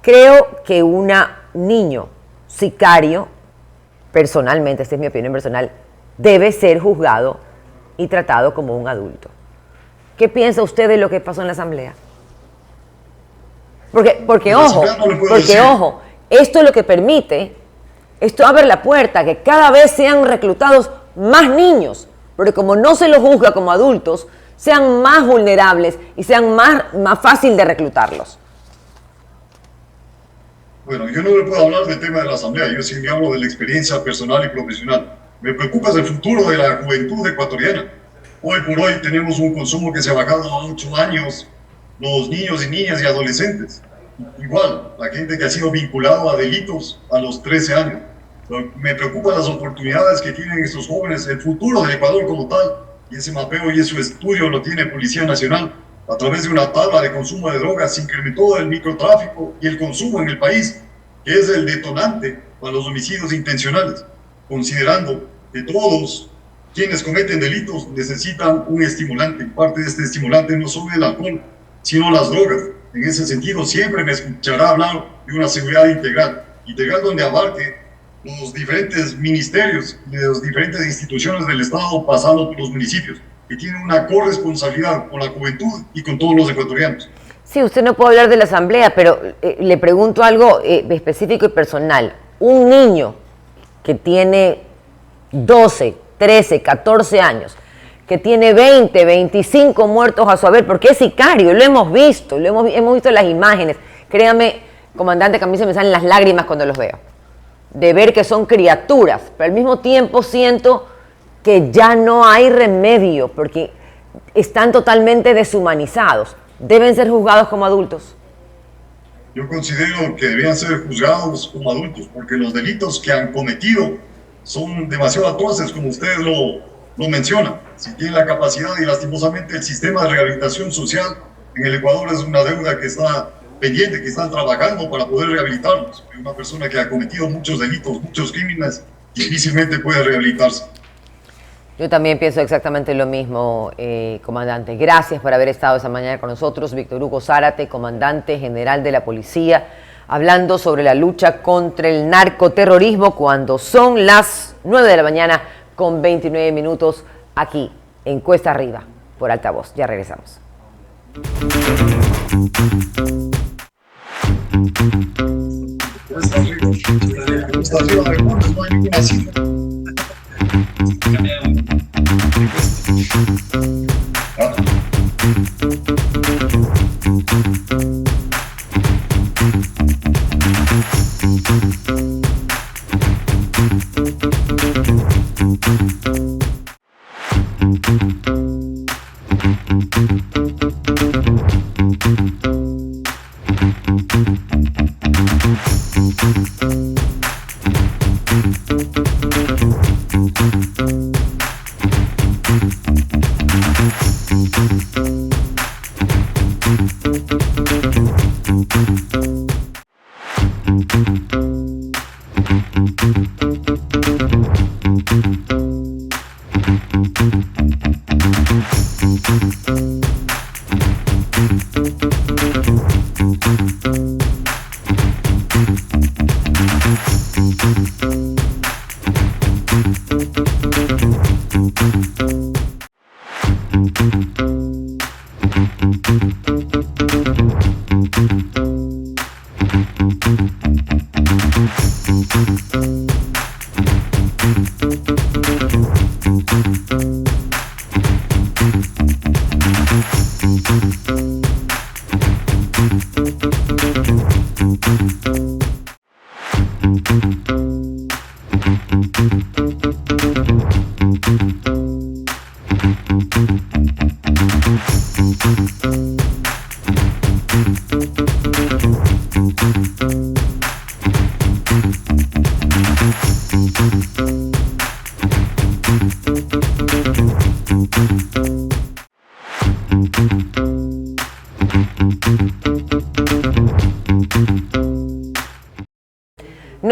S1: Creo que un niño sicario, personalmente, esta es mi opinión personal, debe ser juzgado y tratado como un adulto. ¿Qué piensa usted de lo que pasó en la Asamblea? Porque ojo, esto es lo que permite, esto abre la puerta a que cada vez sean reclutados más niños, porque como no se los juzga como adultos, sean más vulnerables y sean más fácil de reclutarlos.
S8: Bueno, yo no le puedo hablar del tema de la Asamblea, yo sí me hablo de la experiencia personal y profesional. Me preocupa el futuro de la juventud ecuatoriana. Hoy por hoy tenemos un consumo que se ha bajado a 8 años, los niños y niñas y adolescentes. Igual, la gente que ha sido vinculado a delitos a los 13 años. Me preocupan las oportunidades que tienen estos jóvenes, el futuro del Ecuador como tal, y ese mapeo y ese estudio lo tiene Policía Nacional. A través de una tabla de consumo de drogas se incrementó el microtráfico y el consumo en el país, que es el detonante para los homicidios intencionales, considerando que todos quienes cometen delitos necesitan un estimulante. Parte de este estimulante no solo el alcohol, sino las drogas. En ese sentido, siempre me escuchará hablar de una seguridad integral donde abarque los diferentes ministerios y las diferentes instituciones del Estado, pasando por los municipios, que tienen una corresponsabilidad con la juventud y con todos los ecuatorianos.
S1: Sí, usted no puede hablar de la Asamblea, pero le pregunto algo específico y personal. Un niño que tiene 12, 13, 14 años, que tiene 20, 25 muertos a su haber, porque es sicario, lo hemos visto, hemos visto las imágenes. Créame, comandante, que a mí se me salen las lágrimas cuando los veo, de ver que son criaturas, pero al mismo tiempo siento que ya no hay remedio, porque están totalmente deshumanizados. ¿Deben ser juzgados como adultos?
S8: Yo considero que debían ser juzgados como adultos, porque los delitos que han cometido son demasiado atroces, como ustedes lo lo menciona. Si tiene la capacidad, y lastimosamente el sistema de rehabilitación social en el Ecuador es una deuda que está pendiente, que están trabajando para poder rehabilitarlos. Una persona que ha cometido muchos delitos, muchos crímenes, difícilmente puede rehabilitarse.
S1: Yo también pienso exactamente lo mismo, comandante. Gracias por haber estado esta mañana con nosotros. Víctor Hugo Zárate, comandante general de la policía, hablando sobre la lucha contra el narcoterrorismo cuando son las 9 de la mañana con 29 minutos aquí en Cuesta Arriba por Altavoz. Ya regresamos.
S8: Cuesta Arriba Deportes, no hay ninguna cita.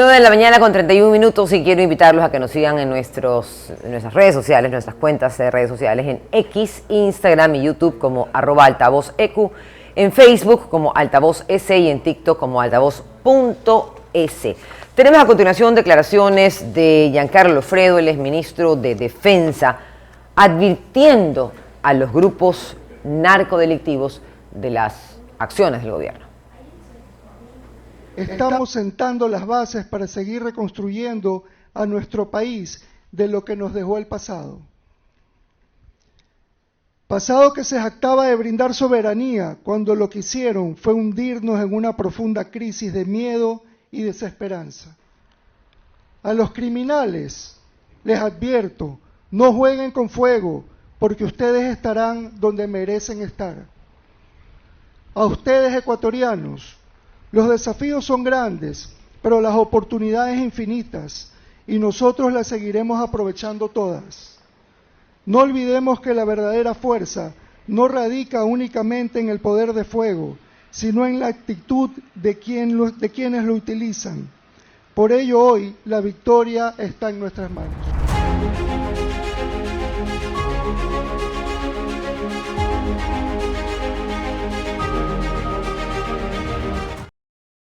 S1: De la mañana con 31 minutos y quiero invitarlos a que nos sigan en nuestras redes sociales, nuestras cuentas de redes sociales en X, Instagram y YouTube como @altavozeq, en Facebook como Altavoz S y en TikTok como altavoz.es. Tenemos a continuación declaraciones de Giancarlo Lofredo, el exministro de Defensa, advirtiendo a los grupos narcodelictivos de las acciones del gobierno.
S9: Estamos sentando las bases para seguir reconstruyendo a nuestro país de lo que nos dejó el pasado. Pasado que se jactaba de brindar soberanía cuando lo que hicieron fue hundirnos en una profunda crisis de miedo y desesperanza. A los criminales les advierto, no jueguen con fuego porque ustedes estarán donde merecen estar. A ustedes ecuatorianos, los desafíos son grandes, pero las oportunidades infinitas y nosotros las seguiremos aprovechando todas. No olvidemos que la verdadera fuerza no radica únicamente en el poder de fuego, sino en la actitud de quienes lo utilizan. Por ello hoy la victoria está en nuestras manos.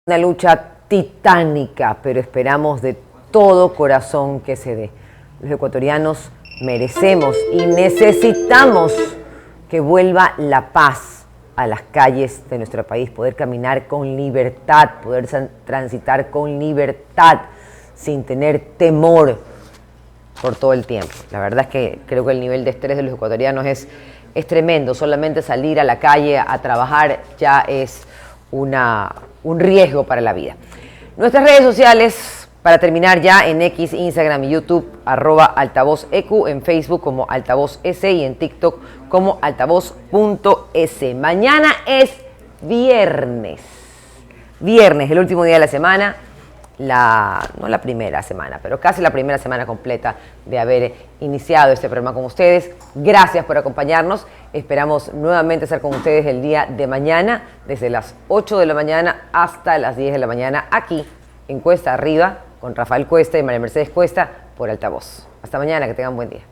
S1: Una lucha titánica, pero esperamos de todo corazón que se dé. Los ecuatorianos merecemos y necesitamos que vuelva la paz a las calles de nuestro país, poder caminar con libertad, poder transitar con libertad, sin tener temor por todo el tiempo. La verdad es que creo que el nivel de estrés de los ecuatorianos es tremendo. Solamente salir a la calle a trabajar ya es un riesgo para la vida. Nuestras redes sociales, para terminar ya, en X, Instagram y YouTube, @altavozeq, en Facebook como Altavoz S y en TikTok como altavoz.es. Mañana es viernes. Viernes, el último día de la semana, no la primera semana, pero casi la primera semana completa de haber iniciado este programa con ustedes. Gracias por acompañarnos. Esperamos nuevamente estar con ustedes el día de mañana, desde las 8 de la mañana hasta las 10 de la mañana, aquí en Cuesta Arriba, con Rafael Cuesta y María Mercedes Cuesta, por Altavoz. Hasta mañana, que tengan buen día.